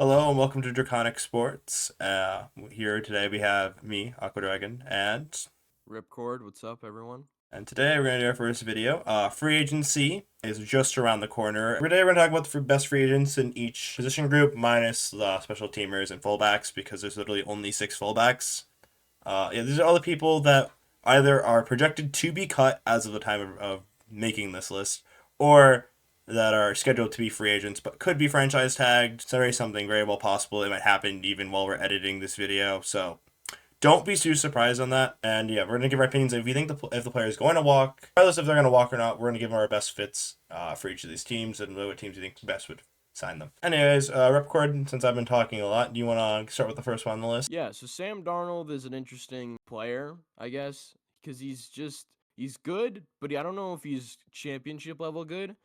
Hello and welcome to Draconic Sports. Here today we have me, Aqua Dragon, Ripcord, what's up, everyone? and today we're gonna do our first video. Free agency is just around the corner. Today we're gonna talk about the best free agents in each position group, minus the special teamers and fullbacks, because there's literally only six fullbacks. These are all the people that either are projected to be cut as of the time of making this list, or that are scheduled to be free agents but could be franchise tagged. It's very something very well possible. It might happen even while we're editing this video. So don't be too surprised on that. And yeah, we're gonna give our opinions if we think if the player is going to walk, regardless if they're gonna walk or not. We're gonna give them our best fits for each of these teams and what teams you think best would sign them. Anyways, Ripcord, since I've been talking a lot, do you want to start with the first one on the list? Yeah, so Sam Darnold is an interesting player, I guess, because he's good, but I don't know if he's championship level good,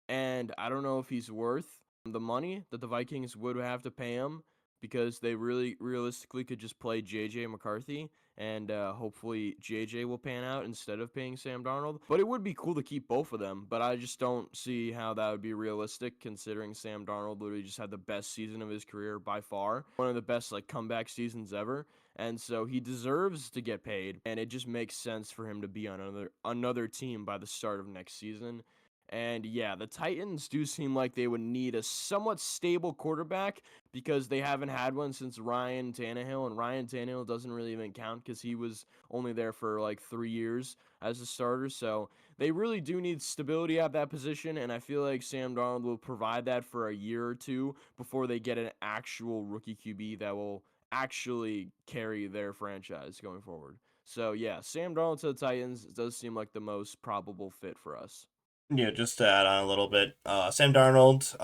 and I don't know if he's worth the money that the Vikings would have to pay him because they really realistically could just play JJ McCarthy and hopefully JJ will pan out instead of paying Sam Darnold. But it would be cool to keep both of them, but I just don't see how that would be realistic considering Sam Darnold literally just had the best season of his career by far, one of the best like comeback seasons ever. And so he deserves to get paid, and it just makes sense for him to be on another team by the start of next season. And yeah, the Titans do seem like they would need a somewhat stable quarterback because they haven't had one since Ryan Tannehill, and Ryan Tannehill doesn't really even count because he was only there for like 3 years as a starter. So they really do need stability at that position, and I feel like Sam Darnold will provide that for a year or two before they get an actual rookie QB that will actually carry their franchise going forward. So yeah, Sam Darnold to the Titans does seem like the most probable fit for us. Yeah, just to add on a little bit, Sam Darnold.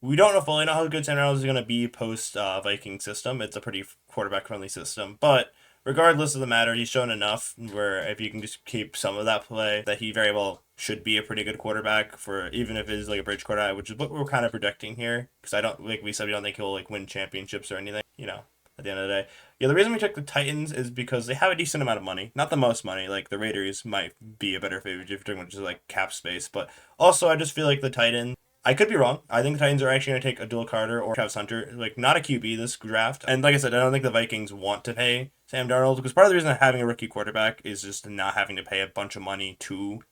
We don't know fully know how good Sam Darnold is going to be post Viking system. It's a pretty quarterback friendly system, but regardless of the matter, he's shown enough where if you can just keep some of that play, that he very well should be a pretty good quarterback for even if it is like a bridge quarterback, which is what we're kind of projecting here. Because I don't like we said we don't think he'll like win championships or anything. At the end of the day. Yeah, the reason we took the Titans is because they have a decent amount of money. Not the most money. Like the Raiders might be a better favorite if you're talking about just like cap space. But also, I just feel like the Titans. I could be wrong. I think the Titans are actually going to take a dual Carter or Travis Hunter, like not a QB this draft. And like I said, I don't think the Vikings want to pay Sam Darnold because part of the reason having a rookie quarterback is just not having to pay a bunch of money to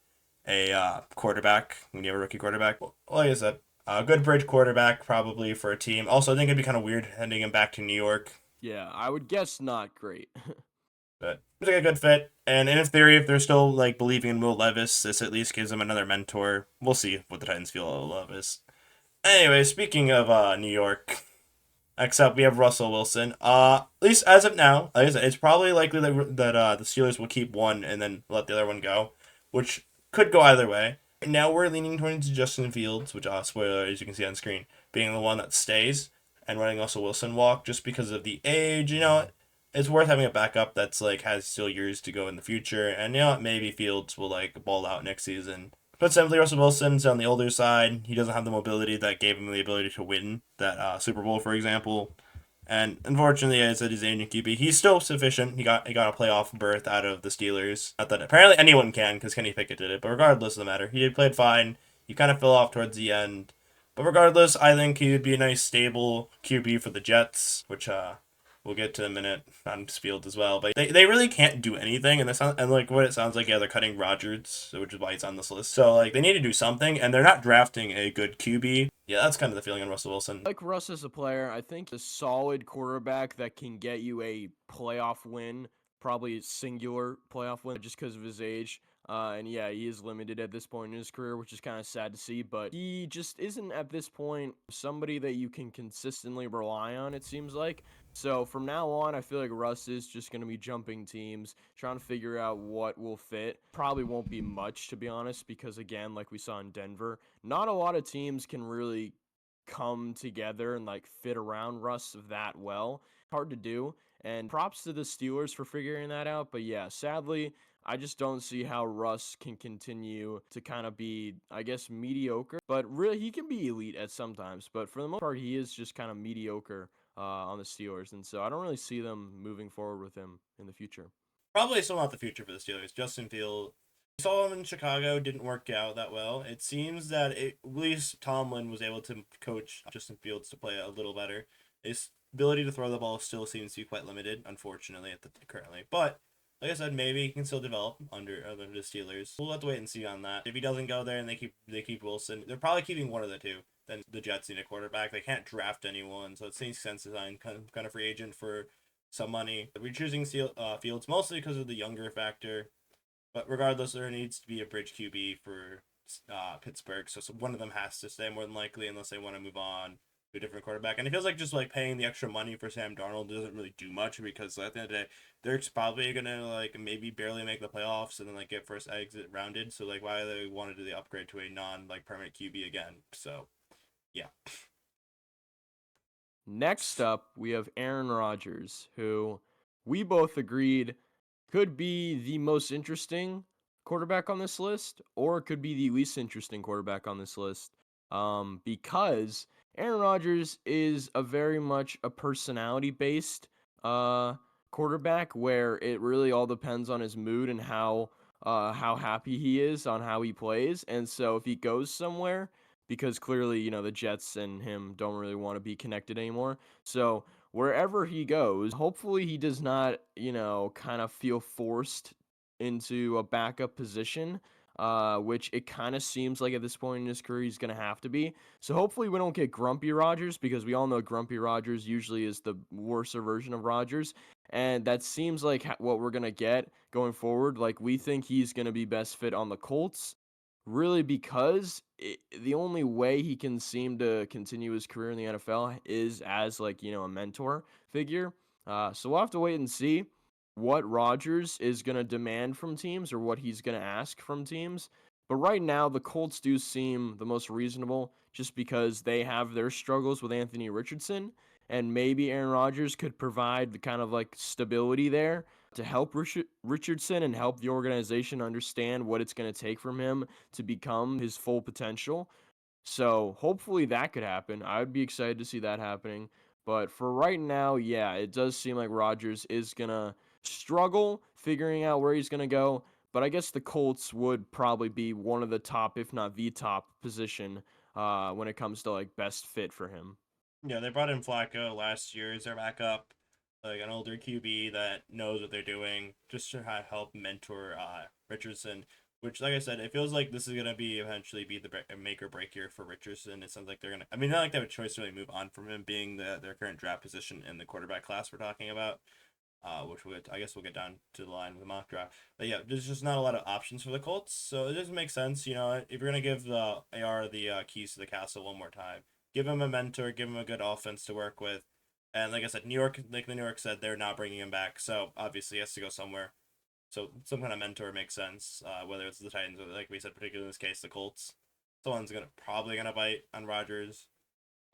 a quarterback when you have a rookie quarterback. Well, like I said, a good bridge quarterback probably for a team. Also, I think it'd be kind of weird handing him back to New York, Yeah, I would guess not great. but it's like a good fit. And in theory, if they're still like believing in Will Levis, this at least gives them another mentor. We'll see what the Titans feel about Levis. Anyway, speaking of New York, except we have Russell Wilson. At least as of now, like I said, it's probably likely that the Steelers will keep one and then let the other one go, which could go either way. Now we're leaning towards Justin Fields, which spoiler as you can see on screen, being the one that stays and letting Russell Wilson walk just because of the age. It's worth having a backup that's like has still years to go in the future, and maybe Fields will like ball out next season. But simply, Russell Wilson's on the older side. He doesn't have the mobility that gave him the ability to win that Super Bowl, for example. And unfortunately, as it is aging QB, he's still sufficient. He got a playoff berth out of the Steelers. Not that apparently anyone can, because Kenny Pickett did it. But regardless of the matter, he played fine. He kind of fell off towards the end. But regardless, I think he would be a nice stable QB for the Jets, which we'll get to in a minute on Fields as well. But they really can't do anything, and like what it sounds like, yeah, they're cutting Rodgers, which is why he's on this list. So like they need to do something, and they're not drafting a good QB. Yeah, that's kind of the feeling on Russell Wilson. Like Russ as a player, I think a solid quarterback that can get you a playoff win, probably a singular playoff win, just because of his age. And yeah, he is limited at this point in his career, which is kind of sad to see. But he just isn't at this point somebody that you can consistently rely on, it seems like. So from now on, I feel like Russ is just going to be jumping teams, trying to figure out what will fit. Probably won't be much, to be honest, because again, like we saw in Denver, not a lot of teams can really come together and like fit around Russ that well. Hard to do. And props to the Steelers for figuring that out. But yeah, sadly, I just don't see how Russ can continue to kind of be, I guess, mediocre. But really, he can be elite at sometimes. But for the most part, he is just kind of mediocre on the Steelers. And so I don't really see them moving forward with him in the future. Probably still not the future for the Steelers. Justin Fields saw him in Chicago, didn't work out that well. It seems that at least Tomlin was able to coach Justin Fields to play a little better. His ability to throw the ball still seems to be quite limited, unfortunately, at the currently. But like I said, maybe he can still develop under the Steelers. We'll have to wait and see on that. If he doesn't go there and they keep Wilson, they're probably keeping one of the two. Then the Jets need a quarterback. They can't draft anyone, so it makes sense to sign kind of free agent for some money. We're choosing Fields mostly because of the younger factor, but regardless, there needs to be a bridge QB for Pittsburgh, so one of them has to stay more than likely, unless they want to move on to a different quarterback. And it feels like just like paying the extra money for Sam Darnold doesn't really do much, because at the end of the day, they're probably gonna like maybe barely make the playoffs and then like get first exit rounded. So like, why do they want to do the upgrade to a non like permanent QB again? So yeah. Next up, we have Aaron Rodgers, who we both agreed could be the most interesting quarterback on this list, or could be the least interesting quarterback on this list. Because Aaron Rodgers is a very much a personality based uh quarterback, where it really all depends on his mood and how happy he is on how he plays. And so if he goes somewhere, because clearly, the Jets and him don't really want to be connected anymore. So wherever he goes, hopefully he does not, kind of feel forced into a backup position, which it kind of seems like at this point in his career he's going to have to be. So hopefully we don't get Grumpy Rogers, because we all know Grumpy Rogers usually is the worser version of Rogers. And that seems like what we're going to get going forward. Like, we think he's going to be best fit on the Colts, really, because the only way he can seem to continue his career in the NFL is as, like, a mentor figure. So we'll have to wait and see what Rodgers is going to demand from teams, or what he's going to ask from teams. But right now, the Colts do seem the most reasonable, just because they have their struggles with Anthony Richardson, and maybe Aaron Rodgers could provide the kind of like stability there to help Richardson and help the organization understand what it's going to take from him to become his full potential. So hopefully that could happen. I would be excited to see that happening. But for right now, yeah, it does seem like Rodgers is going to struggle figuring out where he's going to go. But I guess the Colts would probably be one of the top, if not the top position, when it comes to like best fit for him. Yeah, they brought in Flacco last year as their backup, like an older QB that knows what they're doing, just to help mentor Richardson. Which, like I said, it feels like this is gonna be eventually be the make or break year for Richardson. It sounds like they're gonna. I mean, not like they have a choice to really move on from him, being their current draft position in the quarterback class we're talking about. Which I guess we'll get down to the line with the mock draft. But yeah, there's just not a lot of options for the Colts, so it doesn't make sense. If you're gonna give the AR the keys to the castle one more time, give him a mentor, give him a good offense to work with, and like I said, New York, like the New York said, they're not bringing him back, so obviously he has to go somewhere. So some kind of mentor makes sense. Whether it's the Titans or, like we said, particularly in this case, the Colts. Someone's probably gonna bite on Rodgers.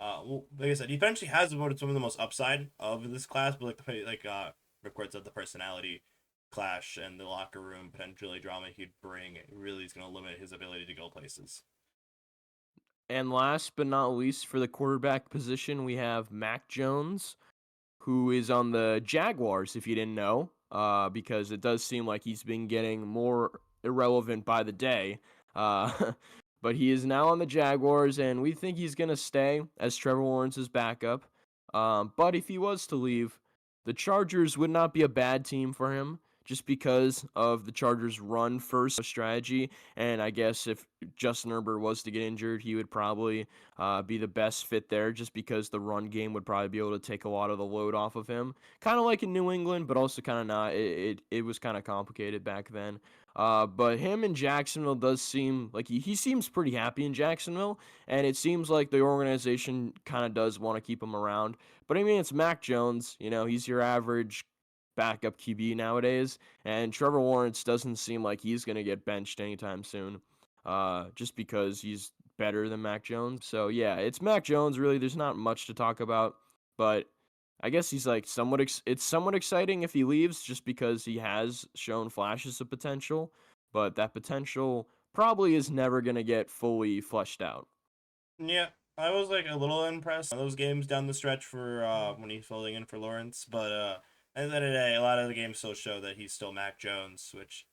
Well, like I said, he eventually has some of the most upside of this class, but Ripcord said, the personality clash and the locker room potentially drama he'd bring really is going to limit his ability to go places. And last but not least, for the quarterback position, we have Mac Jones, who is on the Jaguars, if you didn't know, because it does seem like he's been getting more irrelevant by the day. Uh, but he is now on the Jaguars, and we think he's going to stay as Trevor Lawrence's backup. But if he was to leave, the Chargers would not be a bad team for him, just because of the Chargers' run first strategy. And I guess if Justin Herbert was to get injured, he would probably be the best fit there, just because the run game would probably be able to take a lot of the load off of him. Kind of like in New England, but also kind of not. It was kind of complicated back then. But him in Jacksonville does seem like he seems pretty happy in Jacksonville, and it seems like the organization kind of does want to keep him around. But I mean, it's Mac Jones. He's your average backup QB nowadays, and Trevor Lawrence doesn't seem like he's going to get benched anytime soon, just because he's better than Mac Jones. So yeah, it's Mac Jones. Really, there's not much to talk about, but I guess he's like it's somewhat exciting if he leaves, just because he has shown flashes of potential, but that potential probably is never going to get fully fleshed out. Yeah, I was like a little impressed on those games down the stretch for when he's filling in for Lawrence, but at the end of the day, a lot of the games still show that he's still Mac Jones, which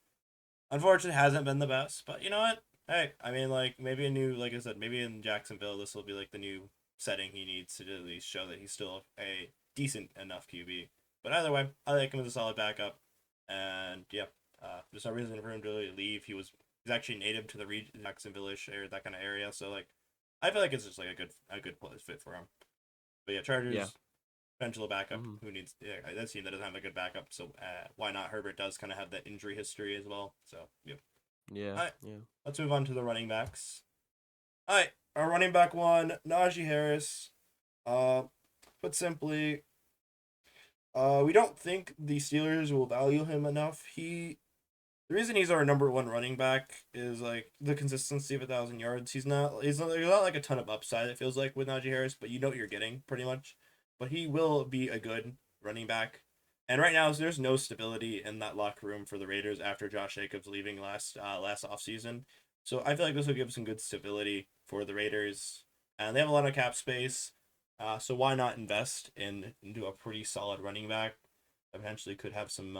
Unfortunately, hasn't been the best, but you know what? Hey, I mean, like maybe a new, like I said, maybe in Jacksonville, this will be like the new setting he needs to at least show that he's still a decent enough QB. But either way, I like him as a solid backup, and yeah, there's no reason for him to really leave. He's actually native to the region, Jacksonville-ish area, that kind of area. So like, I feel like it's just like a good place fit for him. But yeah, Yeah. Chargers potential backup. Hmm. Who needs that team that doesn't have a good backup? So why not? Herbert does kind of have that injury history as well. So yeah. Yeah. All right, Yeah. let's move on to the running backs. All right, our running back one, Najee Harris. Uh, put simply, we don't think the Steelers will value him enough. The reason he's our number one running back is like the consistency of 1,000 yards. There's not like a ton of upside. It feels like with Najee Harris, but you know what you're getting pretty much. But he will be a good running back. And right now, there's no stability in that locker room for the Raiders after Josh Jacobs leaving last offseason. So I feel like this will give some good stability for the Raiders, and they have a lot of cap space. So why not invest into a pretty solid running back? Eventually, could have some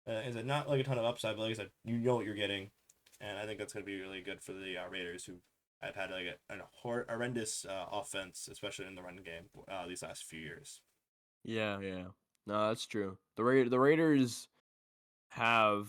is it not like a ton of upside, but like I said, you know what you're getting, and I think that's going to be really good for the Raiders, who have had like a horrendous offense, especially in the run game these last few years. Yeah. Yeah. No, that's true. The Raiders have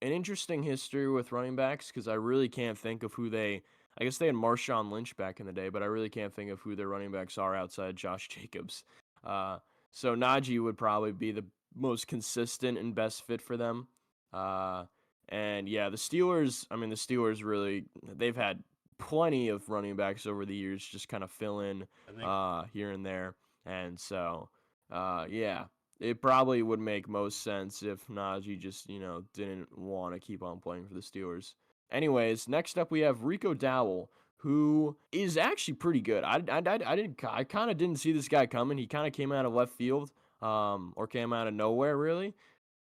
an interesting history with running backs because I really can't think of who they. I guess they had Marshawn Lynch back in the day, but I really can't think of who their running backs are outside Josh Jacobs. Uh, so Najee would probably be the most consistent and best fit for them. Uh, and yeah, the Steelers. I mean, the Steelers really they've had plenty of running backs over the years, just kind of fill in I think here and there, and so yeah, it probably would make most sense if Najee just, didn't want to keep on playing for the Steelers. Anyways, next up we have Rico Dowell, who is actually pretty good. I kind of didn't see this guy coming. He kind of came out of left field, or came out of nowhere really.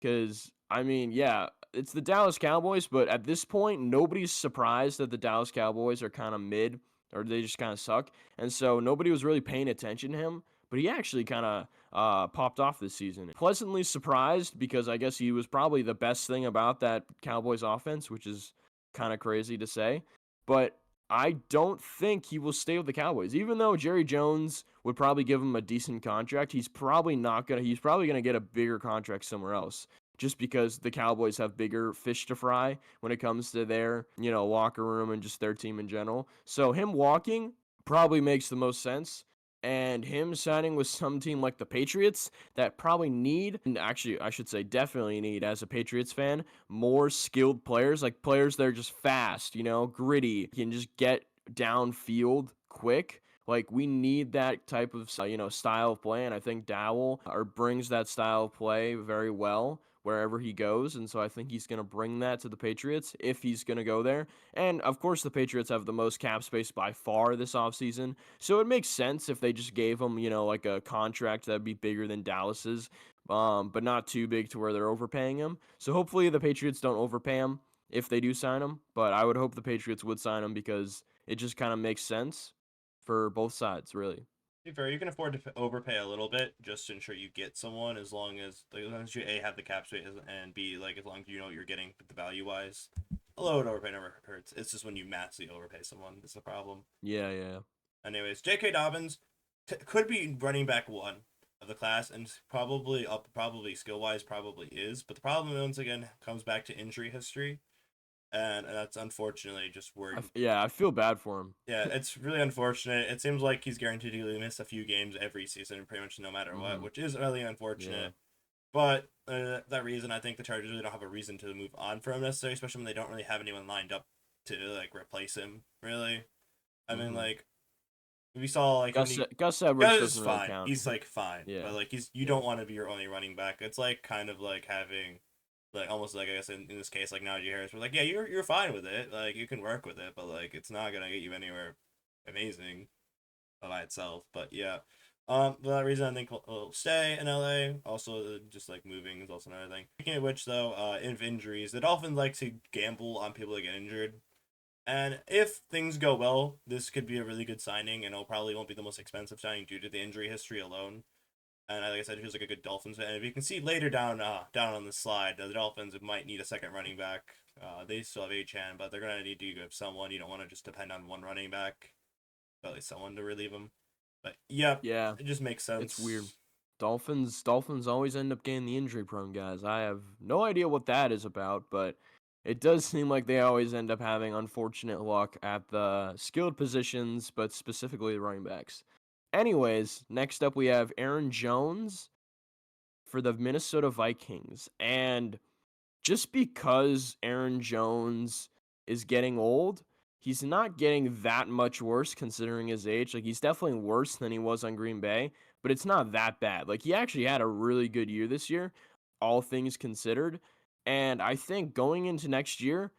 Because, I mean, yeah, it's the Dallas Cowboys, but at this point, nobody's surprised that the Dallas Cowboys are kind of mid or they just kind of suck. And so nobody was really paying attention to him. But he actually kind of popped off this season. Pleasantly surprised because I guess he was probably the best thing about that Cowboys offense, which is kind of crazy to say. But I don't think he will stay with the Cowboys. Even though Jerry Jones would probably give him a decent contract, he's probably not gonna. He's probably gonna get a bigger contract somewhere else, just because the Cowboys have bigger fish to fry when it comes to their, locker room and just their team in general. So him walking probably makes the most sense. And him signing with some team like the Patriots that probably need, and actually, I should say, definitely need, as a Patriots fan, more skilled players, like players that are just fast, gritty, can just get downfield quick. Like we need that type of style of play, and I think Dowell or brings that style of play very well wherever he goes, and so I think he's going to bring that to the Patriots if he's going to go there. And of course, the Patriots have the most cap space by far this offseason, so it makes sense if they just gave him like a contract that'd be bigger than Dallas's, but not too big to where they're overpaying him. So hopefully the Patriots don't overpay him if they do sign him, but I would hope the Patriots would sign him because it just kind of makes sense for both sides, really. to be fair, you can afford to overpay a little bit just to ensure you get someone, as long as you have the cap space, and b like as long as you know what you're getting the value wise. A low overpay never hurts. It's just when you massively overpay someone that's the problem. Yeah, yeah. Anyways, J.K. Dobbins could be running back one of the class, and probably up, probably skill wise, probably is. But the problem once again comes back to injury history, and that's unfortunately just where. Yeah, I feel bad for him. Yeah, it's really unfortunate. It seems like he's guaranteed to miss a few games every season, pretty much no matter what, Hmm. which is really Yeah. unfortunate. But that reason, I think the Chargers really don't have a reason to move on from him necessarily, especially when they don't really have anyone lined up to like replace him. Really, I mean, Hmm. like we saw like when he Gus Edwards Gus is doesn't really fine. count. He's like fine, Yeah. but like you Yeah. don't want to be your only running back. It's like kind of like having like almost like I guess in this case like Najee Harris, we're like yeah you're fine with it, like you can work with it, but like it's not gonna get you anywhere amazing by itself. But yeah, for that reason I think we'll stay in LA. Also, just like moving is also another thing. Speaking of which, though, if injuries, the Dolphins like to gamble on people that get injured. And if things go well, this could be a really good signing, and it'll probably won't be the most expensive signing due to the injury history alone. And like I said, it feels like a good Dolphins fan. And if you can see later down on the slide, the Dolphins might need a second running back. They still have Achan, but they're gonna need to give someone. You don't want to just depend on one running back. At least someone to relieve them. But yep, Yeah, it just makes it's weird. sense. Dolphins always end up getting the injury prone guys. I have no idea what that is about, but it does seem like they always end up having unfortunate luck at the skilled positions, but specifically the running backs. Anyways, next up we have Aaron Jones for the Minnesota Vikings. And just because Aaron Jones is getting old, he's not getting that much worse considering his age. Like, he's definitely worse than he was on Green Bay, but it's not that bad. Like, he actually had a really good year this year, all things considered. And I think going into next year,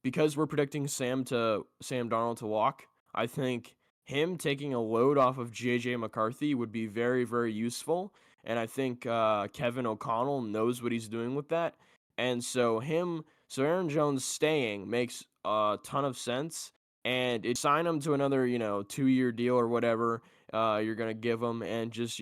because we're predicting Sam Darnold to walk, I think him taking a load off of JJ McCarthy would be very, very useful. And I think Kevin O'Connell knows what he's doing with that. And so Aaron Jones staying makes a ton of sense. And it sign him to another, 2-year deal or whatever you're gonna give him, and just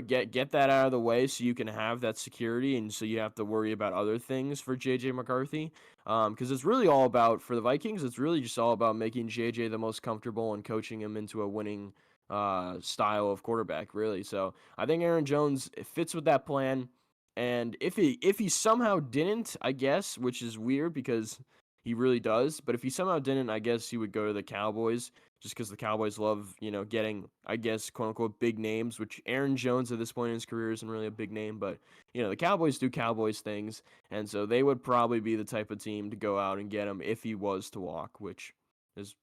get that out of the way so you can have that security, and so you have to worry about other things for JJ McCarthy. Because it's really all about, for the Vikings, it's really just all about making JJ the most comfortable and coaching him into a winning style of quarterback, really. So I think Aaron Jones fits with that plan. And if he somehow didn't, I guess, which is weird because he really does, but if he somehow didn't, I guess he would go to the Cowboys just because the Cowboys love, getting, I guess, quote unquote, big names, which Aaron Jones at this point in his career isn't really a big name, but, the Cowboys do Cowboys things. And so they would probably be the type of team to go out and get him if he was to walk, which is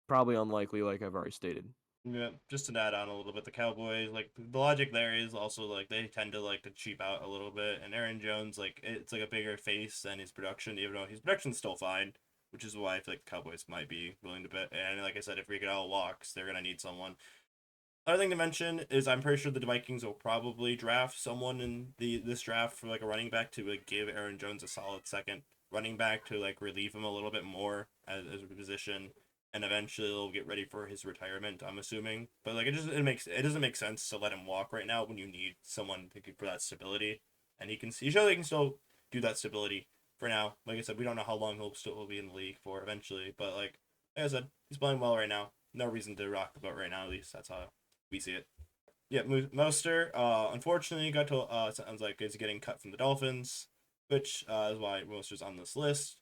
probably unlikely, like I've already stated. Yeah, just to add on a little bit, the Cowboys, like the logic there is also like they tend to like to cheap out a little bit, and Aaron Jones, like it's like a bigger face than his production, even though his production's still fine, which is why I feel like the Cowboys might be willing to bet. And like I said, if Iguodala walks, they're gonna need someone. Other thing to mention is I'm pretty sure the Vikings will probably draft someone in this draft for like a running back to like give Aaron Jones a solid second running back to like relieve him a little bit more as a position, and eventually they'll get ready for his retirement. I'm assuming, but like it doesn't make sense to let him walk right now when you need someone for that stability, and he surely can still do that stability for now. Like I said, we don't know how long he'll still be in the league for eventually, but like I said, he's playing well right now. No reason to rock the boat right now. At least that's how we see it. Yeah, Moster, unfortunately, got to sounds like is getting cut from the Dolphins, which is why Moster's on this list.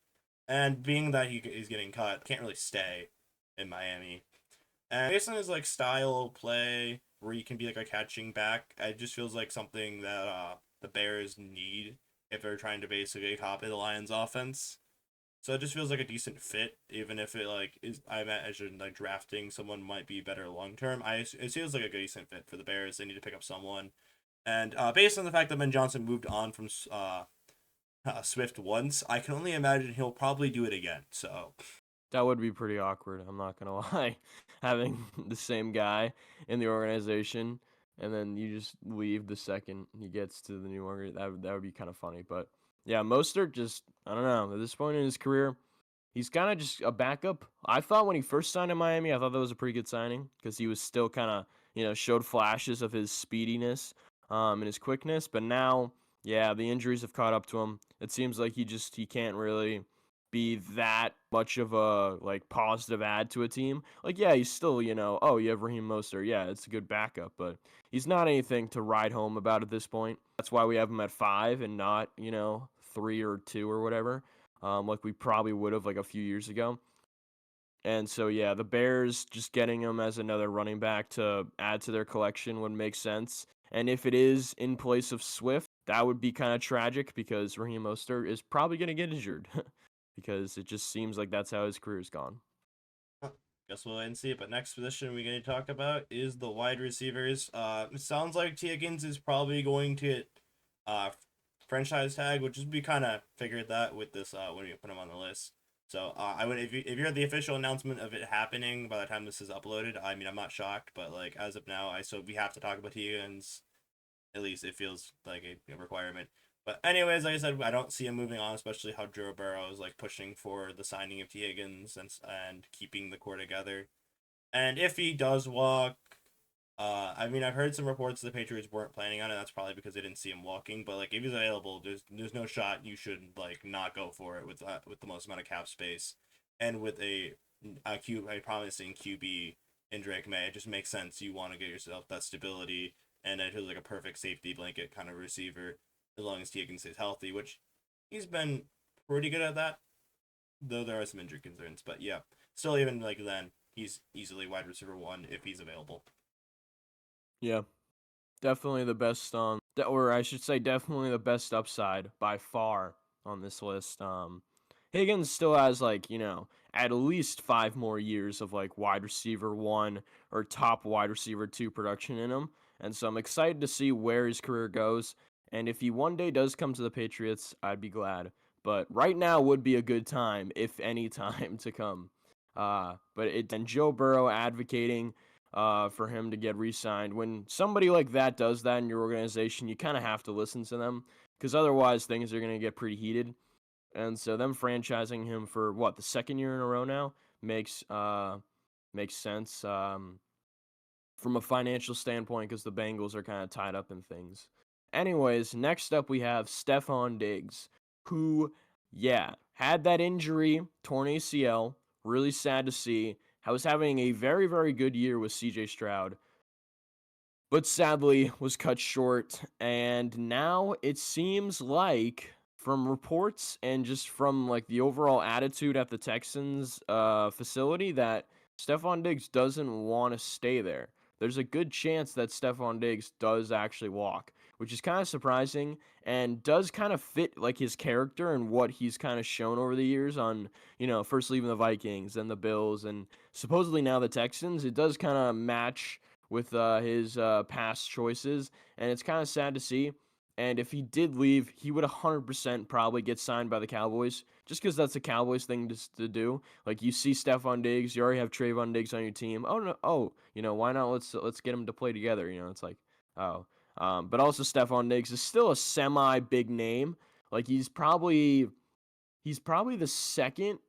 And being that he's getting cut, can't really stay in Miami. And based on his like style of play, where he can be like a catching back, it just feels like something that the Bears need if they're trying to basically copy the Lions' offense. So it just feels like a decent fit, even if it like is. I imagine like drafting someone might be better long term. It feels like a decent fit for the Bears. They need to pick up someone, and based on the fact that Ben Johnson moved on from Swift once, I can only imagine he'll probably do it again. So That would be pretty awkward, I'm not gonna lie. Having the same guy in the organization, and then you just leave the second he gets to the new organ. That would be kind of funny. But yeah, Mostert just, I don't know. At this point in his career, he's kind of just a backup. I thought when he first signed in Miami, I thought that was a pretty good signing because he was still kind of, showed flashes of his speediness and his quickness. But now, yeah, the injuries have caught up to him. It seems like he can't really be that much of a like positive add to a team. Like, yeah, he's still, oh, you have Raheem Mostert. Yeah, it's a good backup, but he's not anything to write home about at this point. That's why we have him at 5 and not, 3 or 2 or whatever, like we probably would have like a few years ago. And so, yeah, the Bears just getting him as another running back to add to their collection would make sense. And if it is in place of Swift, that would be kind of tragic because Raheem Mostert is probably going to get injured because it just seems like that's how his career's gone. guess we'll wait and see. But next position we're going to talk about is the wide receivers. It sounds like T Higgins is probably going to get uh franchise tag, which is we kind of figured that with this when we put him on the list. So I would if you're the official announcement of it happening by the time this is uploaded, I mean I'm not shocked, but like as of now, we have to talk about T Higgins. At least it feels like a requirement. But anyways, like I said, I don't see him moving on, especially how Joe Burrow is like pushing for the signing of T Higgins and keeping the core together. And if he does walk, I mean, I've heard some reports the Patriots weren't planning on it. That's probably because they didn't see him walking. But like, if he's available, there's no shot you should like not go for it with the most amount of cap space, and with a promising QB in Drake May. It just makes sense. You want to get yourself that stability, and it feels like a perfect safety blanket kind of receiver as long as Teagan stays healthy, which he's been pretty good at that. Though there are some injury concerns, but yeah, still even like then he's easily wide receiver one if he's available. Yeah, definitely the best or I should say definitely the best upside by far on this list. Higgins still has like, at least 5 more years of like wide receiver 1 or top wide receiver 2 production in him. And so I'm excited to see where his career goes. And if he one day does come to the Patriots, I'd be glad. But right now would be a good time, if any time to come. But it and Joe Burrow advocating for him to get re-signed. When somebody like that does that in your organization, you kind of have to listen to them because otherwise things are going to get pretty heated. And so them franchising him for what, the second year in a row now makes sense from a financial standpoint because the Bengals are kind of tied up in things. Anyways, next up we have Stephon Diggs, who, yeah, had that injury, torn ACL. Really sad to see. I was having a very, very good year with CJ Stroud, but sadly was cut short. And now it seems like, from reports and just from like the overall attitude at the Texans facility, that Stephon Diggs doesn't want to stay there. There's a good chance that Stephon Diggs does actually walk, which is kind of surprising and does kind of fit like his character and what he's kind of shown over the years on, first leaving the Vikings, then the Bills, and supposedly now the Texans. It does kind of match with his past choices, and it's kind of sad to see. And if he did leave, he would 100% probably get signed by the Cowboys, just because that's a Cowboys thing to do. Like you see Stephon Diggs, you already have Trayvon Diggs on your team. Oh no, why not? Let's get them to play together. It's like, oh, but also Stephon Diggs is still a semi big name. Like he's probably the second,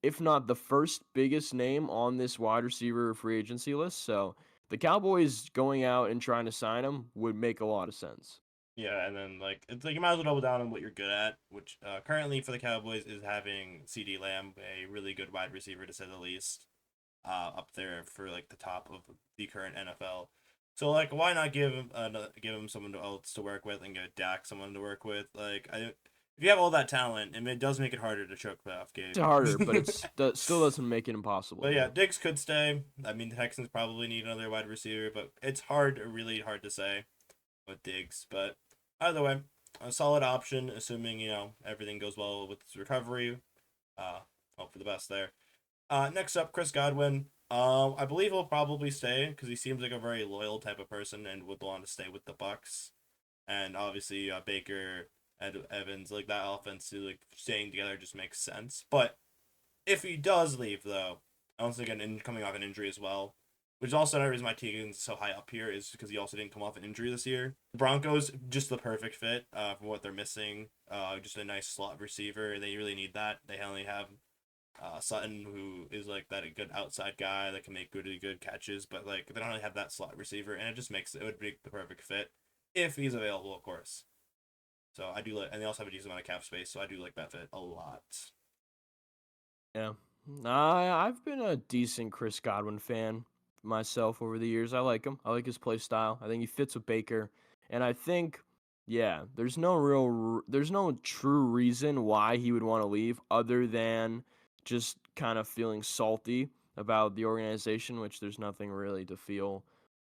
if not the first biggest name on this wide receiver free agency list. So the Cowboys going out and trying to sign him would make a lot of sense. Yeah, and then like it's like you might as well double down on what you're good at, which currently for the Cowboys is having CD Lamb, a really good wide receiver to say the least, up there for like the top of the current NFL. So like, why not give him someone else to work with and get Dak someone to work with? If you have all that talent, and it does make it harder to choke playoff It's harder, but games. still doesn't make it impossible. But yeah, Diggs could stay. I mean, the Texans probably need another wide receiver, but it's really hard to say with Diggs. But either way, a solid option, assuming everything goes well with his recovery. Uh, Hope for the best there. Next up, Chris Godwin. I believe he'll probably stay because he seems like a very loyal type of person and would want to stay with the Bucks. And obviously, Baker, Evans, like that offense, like staying together just makes sense. But if he does leave, though, once again, coming off an injury as well, which is also another reason why Teagan's so high up here is because he also didn't come off an injury this year. The Broncos, just the perfect fit for what they're missing. Just a nice slot receiver. They really need that. They only have Sutton, who is like that a good outside guy that can make really good catches, but like they don't really have that slot receiver, and it would be the perfect fit if he's available, of course. So I do like, and they also have a decent amount of cap space, so I do like that fit a lot. Yeah. I've been a decent Chris Godwin fan myself over the years. I like him. I like his play style. I think he fits with Baker. And I think, yeah, there's no true reason why he would want to leave other than just kind of feeling salty about the organization, which there's nothing really to feel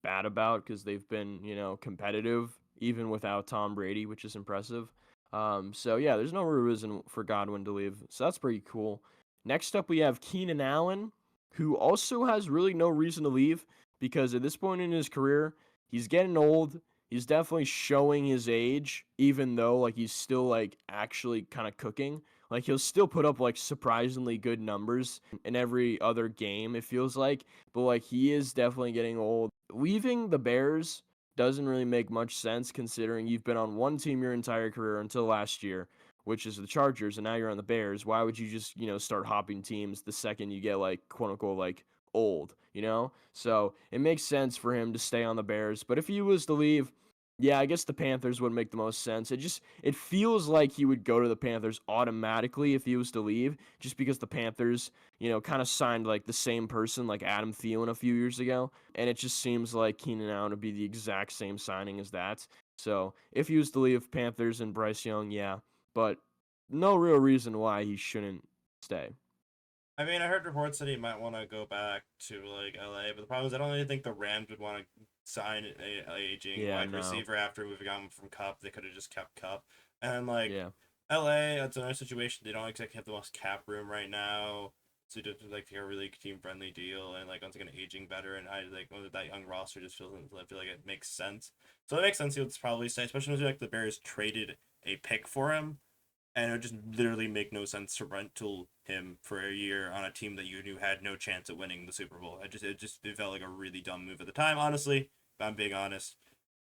bad about because they've been, competitive even without Tom Brady, which is impressive. So yeah, there's no real reason for Godwin to leave. So that's pretty cool. Next up, we have Keenan Allen, who also has really no reason to leave because at this point in his career, he's getting old. He's definitely showing his age, even though like he's still like actually kind of cooking. Like he'll still put up like surprisingly good numbers in every other game, it feels like. But like he is definitely getting old. Leaving the Bears doesn't really make much sense considering you've been on one team your entire career until last year, which is the Chargers, and now you're on the Bears. Why would you just, start hopping teams the second you get like quote unquote like old, you know? So it makes sense for him to stay on the Bears. But if he was to leave, yeah, I guess the Panthers would make the most sense. It feels like he would go to the Panthers automatically if he was to leave, just because the Panthers, kind of signed like the same person, like Adam Thielen a few years ago, and it just seems like Keenan Allen would be the exact same signing as that. So if he was to leave Panthers and Bryce Young, yeah, but no real reason why he shouldn't stay. I mean, I heard reports that he might want to go back to like LA, but the problem is I don't really think the Rams would want to sign a aging Yeah, wide no, receiver after moving on from Cup. They could have just kept Cup, and like yeah, LA, it's another situation. They don't exactly have the most cap room right now, so just like a really team friendly deal, and like once again aging better, and I like with that young roster just feels I feel like it makes sense. So it makes sense he would probably stay, especially when like the Bears traded a pick for him and it would just literally make no sense to rental him for a year on a team that you knew had no chance at winning the Super Bowl. It felt like a really dumb move at the time, honestly. If I'm being honest,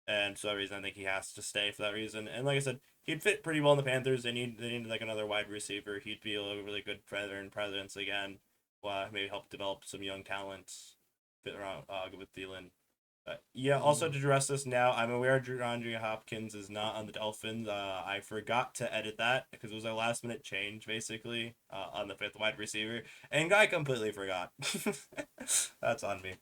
and for that reason, I think he has to stay for that reason. And like I said, he'd fit pretty well in the Panthers. They need like another wide receiver. He'd be a really good veteran presence again. Maybe help develop some young talents. Fit around with Thielen. Yeah, also mm, to address this now, I'm aware DeAndre Hopkins is not on the Dolphins. I forgot to edit that because it was a last minute change, basically, on the fifth wide receiver, and I completely forgot. That's on me.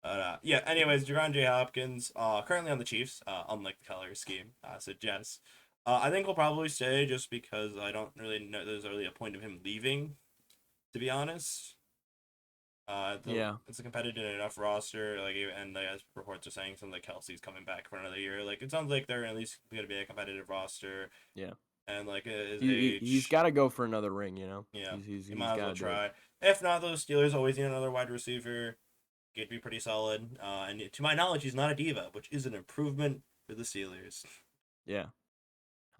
Yeah, anyways, DeAndre Hopkins, currently on the Chiefs, unlike the color scheme suggests. I think he'll probably stay just because I don't really know there's really a point of him leaving, to be honest. yeah, It's a competitive enough roster. And like, as reports are saying, something like Kelsey's coming back for another year. Like, it sounds like they're at least going to be a competitive roster. yeah. And like his He's age, got to go for another ring, you know. yeah, you He's might as got well to do it. try. If not, those Steelers always need another wide receiver. He'd be pretty solid. And to my knowledge, he's not a diva, which is an improvement for the Steelers. Yeah.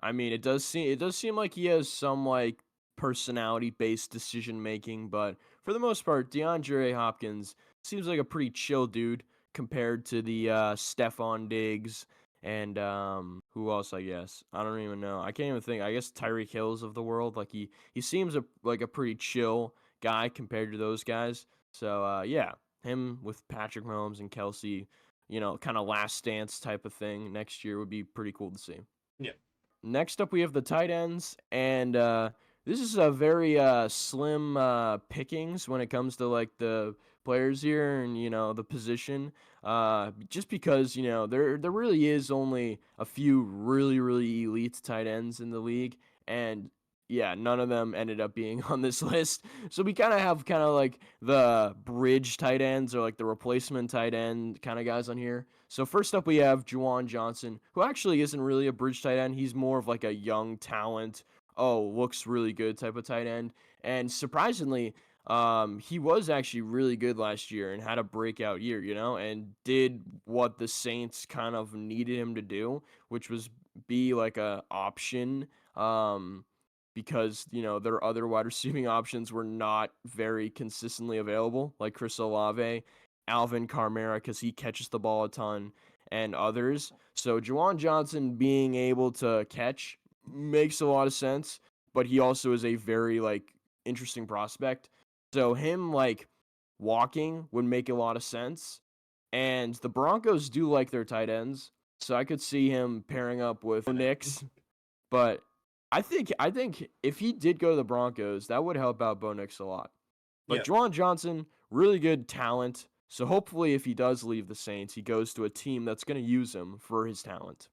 I mean, it does seem like he has some like personality based decision making, but for the most part, DeAndre Hopkins seems like a pretty chill dude compared to the Stephon Diggs and who else? I guess I don't even know. I can't even think. I guess Tyreek Hills of the world. Like he seems like a pretty chill guy compared to those guys. So yeah, him with Patrick Mahomes and Kelsey, kind of last stance type of thing next year would be pretty cool to see. Yeah, Next up, we have the tight ends, and this is a very slim pickings when it comes to like the players here and the position. Just because there really is only a few really elite tight ends in the league, and yeah, none of them ended up being on this list. So we kind of have like the bridge tight ends or like the replacement tight end kind of guys on here. So first up, we have Juwan Johnson, who actually isn't really a bridge tight end. He's more of like a young talent. Oh, looks really good type of tight end. And surprisingly, he was actually really good last year and had a breakout year, and did what the Saints kind of needed him to do, which was be like a option. Because their other wide receiving options were not very consistently available, like Chris Olave, Alvin Kamara, because he catches the ball a ton, and others. So Juwan Johnson being able to catch makes a lot of sense, but he also is a very like interesting prospect. So him like walking would make a lot of sense. And the Broncos do like their tight ends, so I could see him pairing up with I know. Nix. But I think if he did go to the Broncos, that would help out Bo Nix a lot. But Yeah, Juwan Johnson, really good talent. So hopefully, if he does leave the Saints, he goes to a team that's going to use him for his talent.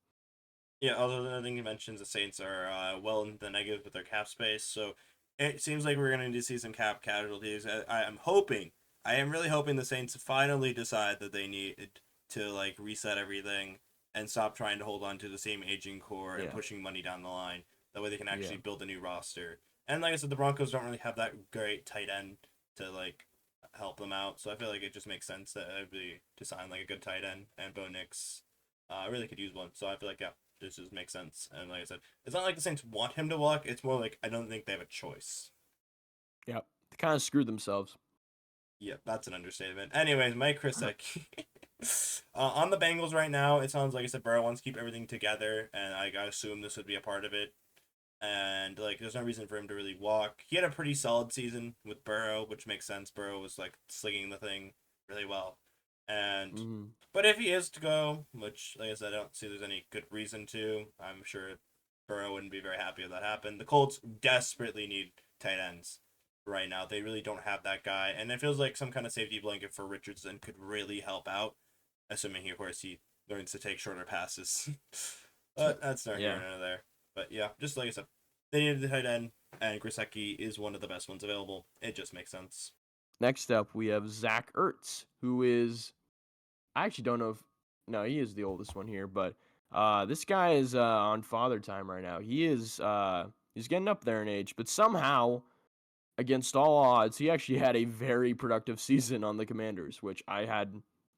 yeah. Although the thing you mentioned, the Saints are well in the negative with their cap space, so it seems like we're going to need to see some cap casualties. I am really hoping the Saints finally decide that they need to like reset everything and stop trying to hold on to the same aging core and Yeah, pushing money down the line. That way they can yeah, actually build a new roster. And like I said, the Broncos don't really have that great tight end to like help them out, so I feel like it just makes sense that to sign like a good tight end and Bo Nix. I really could use one, so I feel like yeah, this just makes sense. And like I said, it's not like the Saints want him to walk. It's more like I don't think they have a choice. yeah. They kind of screwed themselves. Yeah, that's an understatement. Anyways, Mike Krisick. On the Bengals right now, it sounds like I said Burrow wants to keep everything together, and I assume this would be a part of it. and like there's no reason for him to really walk. He had a pretty solid season with Burrow, which makes sense. Burrow was like slinging the thing really well, and Mm-hmm. but if he is to go, which like I said, I don't see there's any good reason to. I'm sure Burrow wouldn't be very happy if that happened. The Colts desperately need tight ends right now. They really don't have that guy, and it feels like some kind of safety blanket for Richardson could really help out, assuming of course he learns to take shorter passes. But that's not here Yeah. nor there. But yeah, just like I said, they needed the tight end, and Grisecki is one of the best ones available. It just makes sense. Next up, we have Zach Ertz, who is, I actually don't know if, no, he is the oldest one here, but this guy is on father time right now. He's getting up there in age, but somehow, against all odds, he actually had a very productive season on the Commanders, which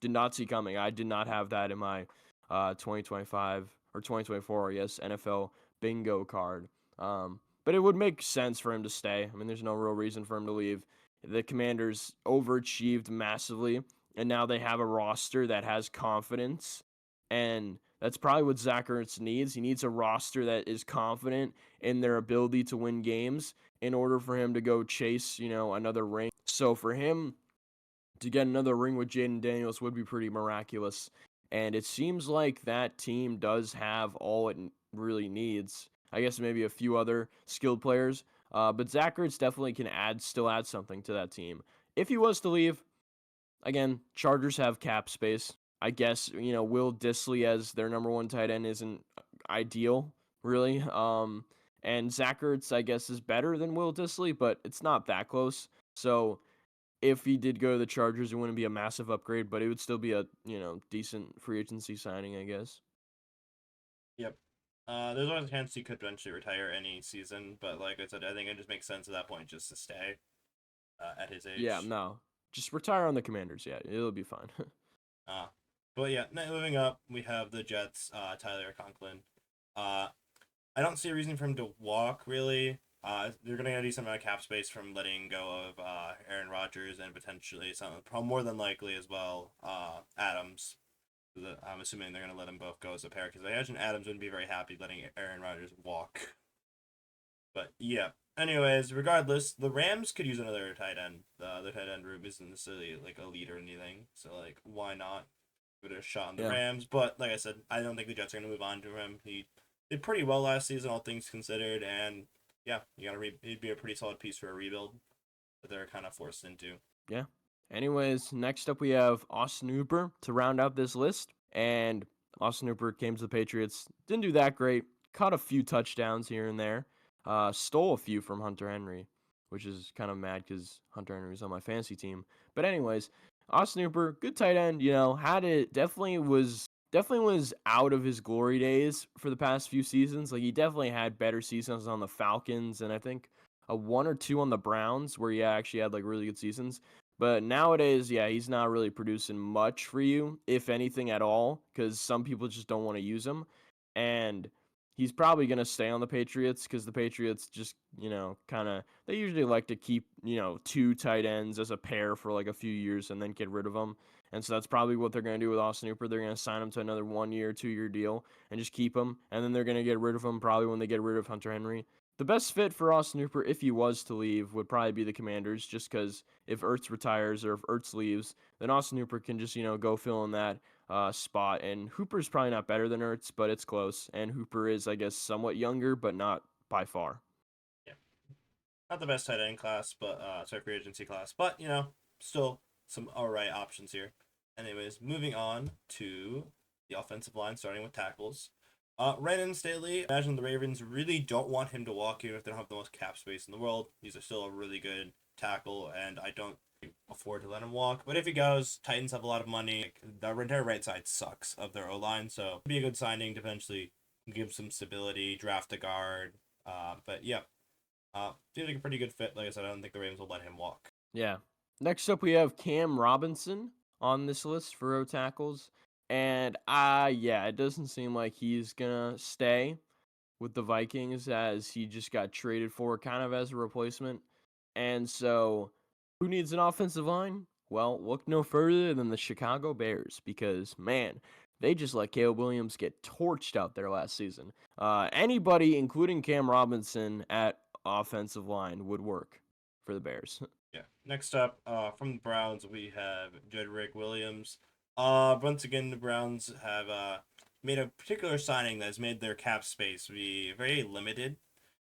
did not see coming. I did not have that in my 2025 or 2024, yes, NFL bingo card. But it would make sense for him to stay. I mean, there's no real reason for him to leave. The Commanders overachieved massively, and now they have a roster that has confidence, and that's probably what Zach Ertz needs. He needs a roster that is confident in their ability to win games in order for him to go chase, another ring. So for him to get another ring with Jaden Daniels would be pretty miraculous. And it seems like that team does have all it really needs. I guess maybe a few other skilled players. But Zach Ertz definitely can still add something to that team. If he was to leave, again, Chargers have cap space. I guess, Will Dissly as their number one tight end isn't ideal, really. And Zach Ertz, I guess, is better than Will Dissly, but it's not that close. So if he did go to the Chargers, it wouldn't be a massive upgrade, but it would still be a, decent free agency signing, I guess. Yep. There's always a chance he could eventually retire any season, but like I said, I think it just makes sense at that point just to stay at his Yeah, age. no. Just retire on the Commanders. Yeah, it'll be fine. Uh, but yeah, moving up, we have the Jets, Tyler Conklin. Uh, I don't see a reason for him to walk really. They're gonna get a decent amount of cap space from letting go of Aaron Rodgers and potentially some, more than likely as well, Adams. I'm assuming they're gonna let them both go as a pair because I imagine Adams wouldn't be very happy letting Aaron Rodgers walk. But yeah. Anyways, regardless, the Rams could use another tight end. The tight end room isn't necessarily like elite or anything, so like why not give it a shot on the Yeah. Rams? But like I said, I don't think the Jets are gonna move on to him. He did pretty well last season, all things considered, and yeah, he'd be a pretty solid piece for a rebuild that they're kind of forced into. Yeah. Anyways, next up we have Austin Hooper to round out this list. And Austin Hooper came to the Patriots. Didn't do that great. Caught a few touchdowns here and there. Stole a few from Hunter Henry, which is kind of mad because Hunter Henry's on my fantasy team. But anyways, Austin Hooper, good tight end. Had it definitely was out of his glory days for the past few seasons. Like he definitely had better seasons on the Falcons, and I think a one or two on the Browns where he actually had like really good seasons. But nowadays, yeah, he's not really producing much for you, if anything at all, because some people just don't want to use him. And he's probably going to stay on the Patriots because the Patriots just, kind of, they usually like to keep, two tight ends as a pair for like a few years and then get rid of them. And so that's probably what they're going to do with Austin Hooper. They're going to sign him to another 1 year, 2 year deal and just keep him. And then they're going to get rid of him probably when they get rid of Hunter Henry. The best fit for Austin Hooper, if he was to leave, would probably be the Commanders, just because if Ertz retires or if Ertz leaves, then Austin Hooper can just, go fill in that spot. And Hooper's probably not better than Ertz, but it's close. And Hooper is, I guess, somewhat younger, but not by far. Yeah, not the best tight end class, but sorry, free agency class, but still some alright options here. Anyways, moving on to the offensive line, starting with tackles. Brandon Staley, imagine the Ravens really don't want him to walk even if they don't have the most cap space in the world. He's still a really good tackle, and I don't afford to let him walk. But if he goes, Titans have a lot of money. The entire right side sucks of their O line, so it'd be a good signing to eventually give some stability, draft a guard. But yeah, seems like a pretty good fit. Like I said, I don't think the Ravens will let him walk. Yeah. Next up, we have Cam Robinson on this list for O tackles. And yeah, it doesn't seem like he's going to stay with the Vikings as he just got traded for kind of as a replacement. And so, who needs an offensive line? Well, look no further than the Chicago Bears because, man, they just let Caleb Williams get torched out there last season. Anybody, including Cam Robinson at offensive line, would work for the Bears. Yeah. Next up, from the Browns, we have Jedrick Williams. Once again, the Browns have made a particular signing that has made their cap space be very limited,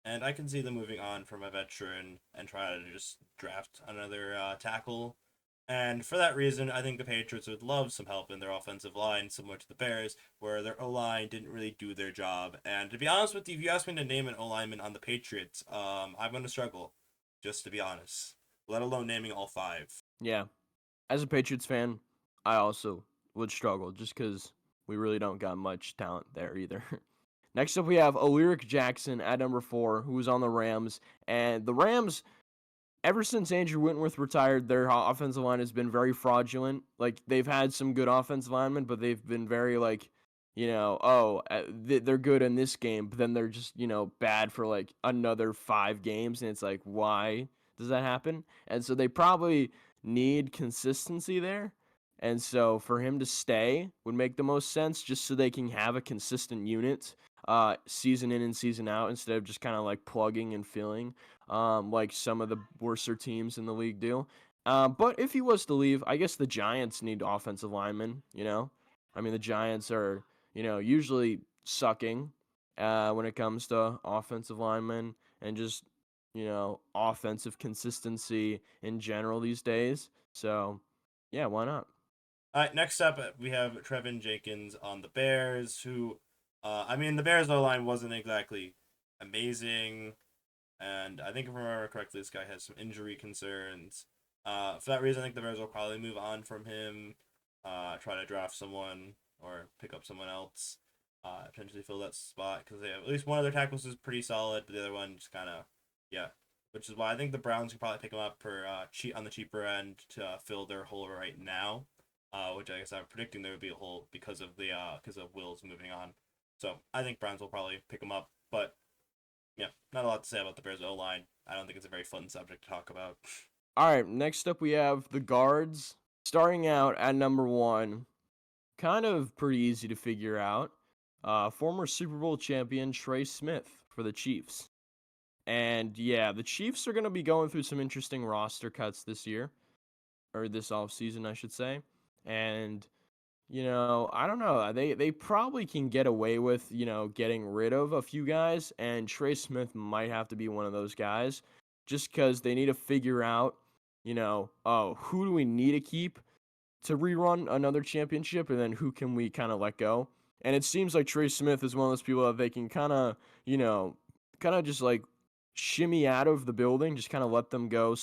and I can see them moving on from a veteran and try to just draft another tackle. And for that reason, I think the Patriots would love some help in their offensive line, similar to the Bears, where their O line didn't really do their job. And to be honest with you, if you ask me to name an O lineman on the Patriots, I'm going to struggle, just to be honest, let alone naming all five. Yeah, as a Patriots fan, I also would struggle just because we really don't got much talent there either. Next up, we have Alaric Jackson at number 4, who was on the Rams. And the Rams, ever since Andrew Whitworth retired, their offensive line has been very fraudulent. Like, they've had some good offensive linemen, but they've been very, like, they're good in this game, but then they're just, bad for, like, another 5 games. And it's like, why does that happen? And so they probably need consistency there. And so for him to stay would make the most sense just so they can have a consistent unit season in and season out instead of just kind of like plugging and filling like some of the worser teams in the league do. But if he was to leave, I guess the Giants need offensive linemen, I mean, the Giants are, usually sucking when it comes to offensive linemen and just, offensive consistency in general these days. So, yeah, why not? All right, next up, we have Trevin Jenkins on the Bears, who, I mean, the Bears' O line wasn't exactly amazing. And I think if I remember correctly, this guy has some injury concerns. For that reason, I think the Bears will probably move on from him, try to draft someone or pick up someone else, potentially fill that spot because they have at least one of their tackles is pretty solid, but the other one just kind of, yeah. Which is why I think the Browns could probably pick him up for cheap on the cheaper end to fill their hole right now. Which I guess I'm predicting there would be a hole because of Wills moving on. So I think Browns will probably pick him up, but yeah, not a lot to say about the Bears O line. I don't think it's a very fun subject to talk about. All right, next up we have the guards. Starting out at number 1, kind of pretty easy to figure out. Former Super Bowl champion Trey Smith for the Chiefs. And yeah, the Chiefs are going to be going through some interesting roster cuts this year, or this offseason, I should say. And, I don't know. They probably can get away with, getting rid of a few guys, and Trey Smith might have to be one of those guys just because they need to figure out, who do we need to keep to rerun another championship, and then who can we kind of let go? And it seems like Trey Smith is one of those people that they can kind of, just like shimmy out of the building, just kind of let them go,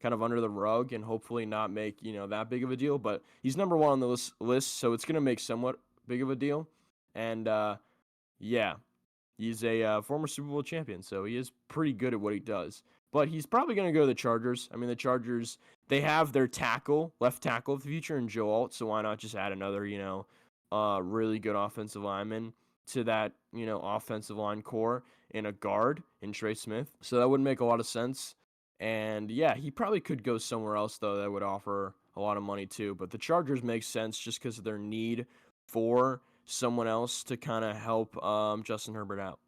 kind of under the rug, and hopefully not make that big of a deal. But he's number 1 on the list, so it's gonna make somewhat big of a deal. And yeah, he's a former Super Bowl champion, so he is pretty good at what he does. But he's probably going to go to the Chargers. I mean, the Chargers, they have their left tackle of the future in Joe Alt, so why not just add another, really good offensive lineman to that, offensive line core in a guard in Trey Smith. So that would make a lot of sense. And yeah, he probably could go somewhere else, though, that would offer a lot of money too. But the Chargers make sense just because of their need for someone else to kind of help Justin Herbert out.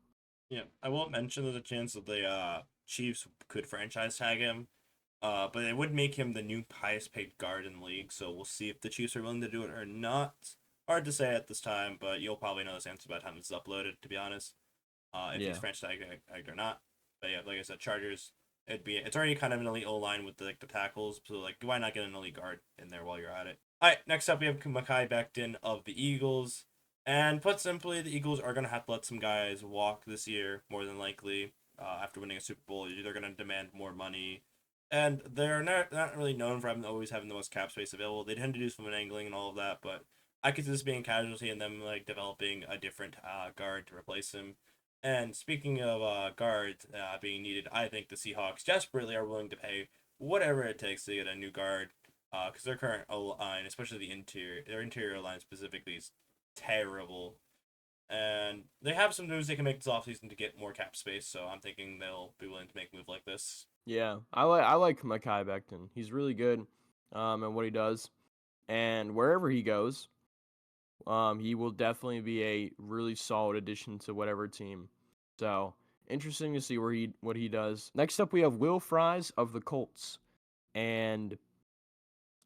Yeah, I will mention there's a chance that the Chiefs could franchise tag him, but it would make him the new highest paid guard in the league. So we'll see if the Chiefs are willing to do it or not. Hard to say at this time, but you'll probably know this answer by the time this is uploaded. To be honest, if he's Yeah. franchise tagged or not. But yeah, like I said, Chargers. It's already kind of an elite O line with the tackles, so like why not get an elite guard in there while you're at it? All right, next up we have Mekhi Becton of the Eagles. And put simply, the Eagles are going to have to let some guys walk this year, more than likely. After winning a Super Bowl, they're going to demand more money. And they're not really known for always having the most cap space available. They tend to do some angling and all of that, but I could see this being a casualty and them like developing a different guard to replace him. And speaking of guards being needed, I think the Seahawks desperately are willing to pay whatever it takes to get a new guard. Because their current line, especially their interior line specifically, is terrible. And they have some moves they can make this offseason to get more cap space, so I'm thinking they'll be willing to make a move like this. Yeah. I like Mekhi Becton. He's really good at what he does. And wherever he goes, He will definitely be a really solid addition to whatever team. So interesting to see what he does. Next up, we have Will Fries of the Colts, and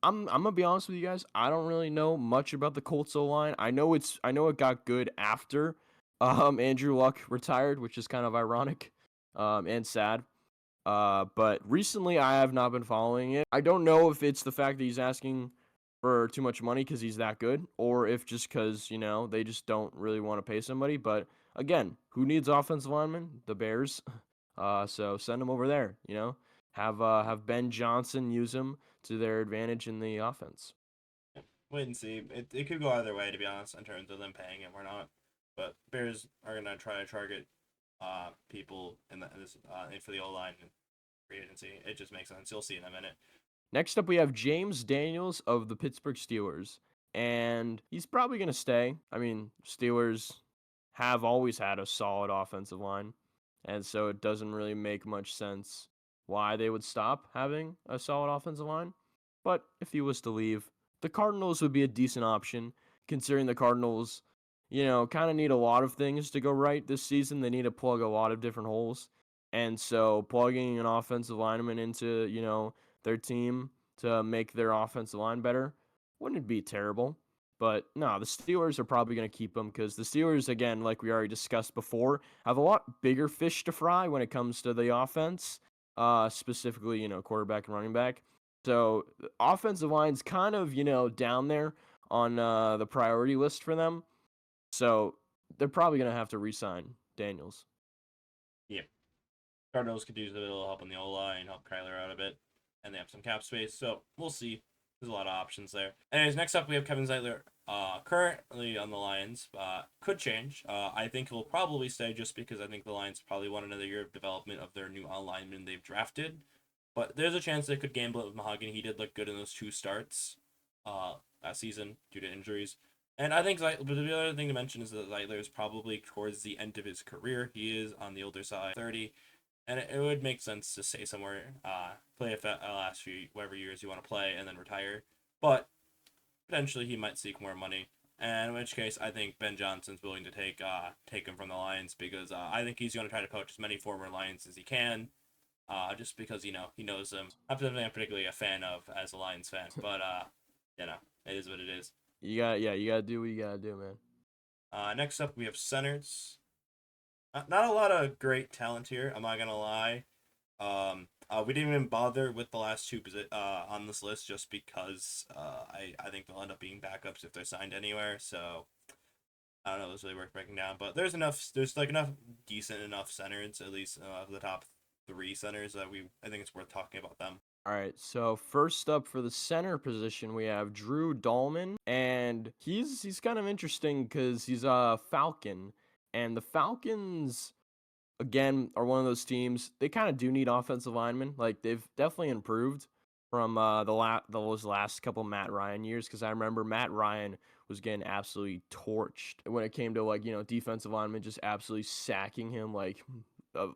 I'm gonna be honest with you guys. I don't really know much about the Colts O line. I know it got good after Andrew Luck retired, which is kind of ironic and sad. But recently I have not been following it. I don't know if it's the fact that he's asking for too much money because he's that good, or if just because, they just don't really want to pay somebody. But again, who needs offensive linemen? The Bears. So send him over there, Have Ben Johnson use him to their advantage in the offense. Wait and see. It could go either way, to be honest, in terms of them paying him or not. But Bears are gonna try to target people in this for the O line and free agency. It just makes sense. You'll see in a minute. Next up, we have James Daniels of the Pittsburgh Steelers, and he's probably going to stay. I mean, Steelers have always had a solid offensive line, and so it doesn't really make much sense why they would stop having a solid offensive line. But if he was to leave, the Cardinals would be a decent option, considering the Cardinals, kind of need a lot of things to go right this season. They need to plug a lot of different holes. And so plugging an offensive lineman into, their team to make their offensive line better wouldn't be terrible. But no, the Steelers are probably going to keep him because the Steelers, again, like we already discussed before, have a lot bigger fish to fry when it comes to the offense, specifically, quarterback and running back. So offensive line's kind of, down there on the priority list for them. So they're probably going to have to re-sign Daniels. Yeah, Cardinals could use a little help on the O line, help Kyler out a bit, and they have some cap space. So we'll see. There's a lot of options there. Anyways, next up we have Kevin Zeitler, currently on the Lions. Could change. I think he'll probably stay just because I think the Lions probably want another year of development of their new lineman they've drafted. But there's a chance they could gamble it with Mahogany. He did look good in those two starts last season due to injuries. And I think but the other thing to mention is that Zeitler is probably towards the end of his career. He is on the older side, 30, and it would make sense to stay somewhere, play a last few whatever years you want to play, and then retire. But potentially he might seek more money. And in which case, I think Ben Johnson's willing to take him from the Lions because I think he's going to try to poach as many former Lions as he can, just because he knows them. I'm particularly a fan of as a Lions fan, but you know, it is what it is. You gotta do what you gotta do, man. Next up, we have centers. Not a lot of great talent here. I'm not gonna lie. We didn't even bother with the last two on this list just because I think they'll end up being backups if they're signed anywhere. So I don't know if it's really worth breaking down, but there's enough. There's like enough decent enough centers at least of the top three centers that I think it's worth talking about them. All right, so first up for the center position, we have Drew Dahlman, and he's kind of interesting because he's a Falcon, and the Falcons again are one of those teams. They kind of do need offensive linemen. Like they've definitely improved from those last couple Matt Ryan years because I remember Matt Ryan was getting absolutely torched when it came to like defensive linemen just absolutely sacking him like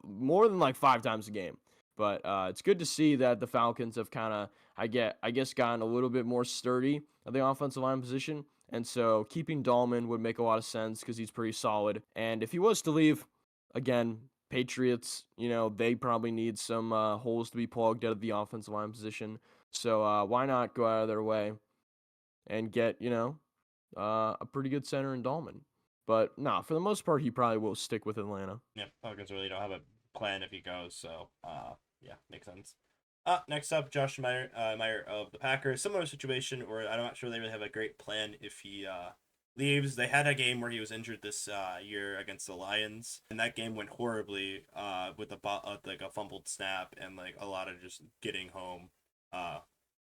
more than like 5 times a game. But it's good to see that the Falcons have kind of, I guess, gotten a little bit more sturdy at the offensive line position. And so keeping Dahlman would make a lot of sense because he's pretty solid. And if he was to leave, again, Patriots, they probably need some holes to be plugged out of the offensive line position. So why not go out of their way and get, a pretty good center in Dahlman? But nah, for the most part, he probably will stick with Atlanta. Yeah, Falcons really don't have a plan if he goes, so yeah, makes sense. Next up, Josh Meyer of the Packers. Similar situation where I'm not sure they really have a great plan if he leaves. They had a game where he was injured this year against the Lions, and that game went horribly with like a fumbled snap and like a lot of just getting home uh,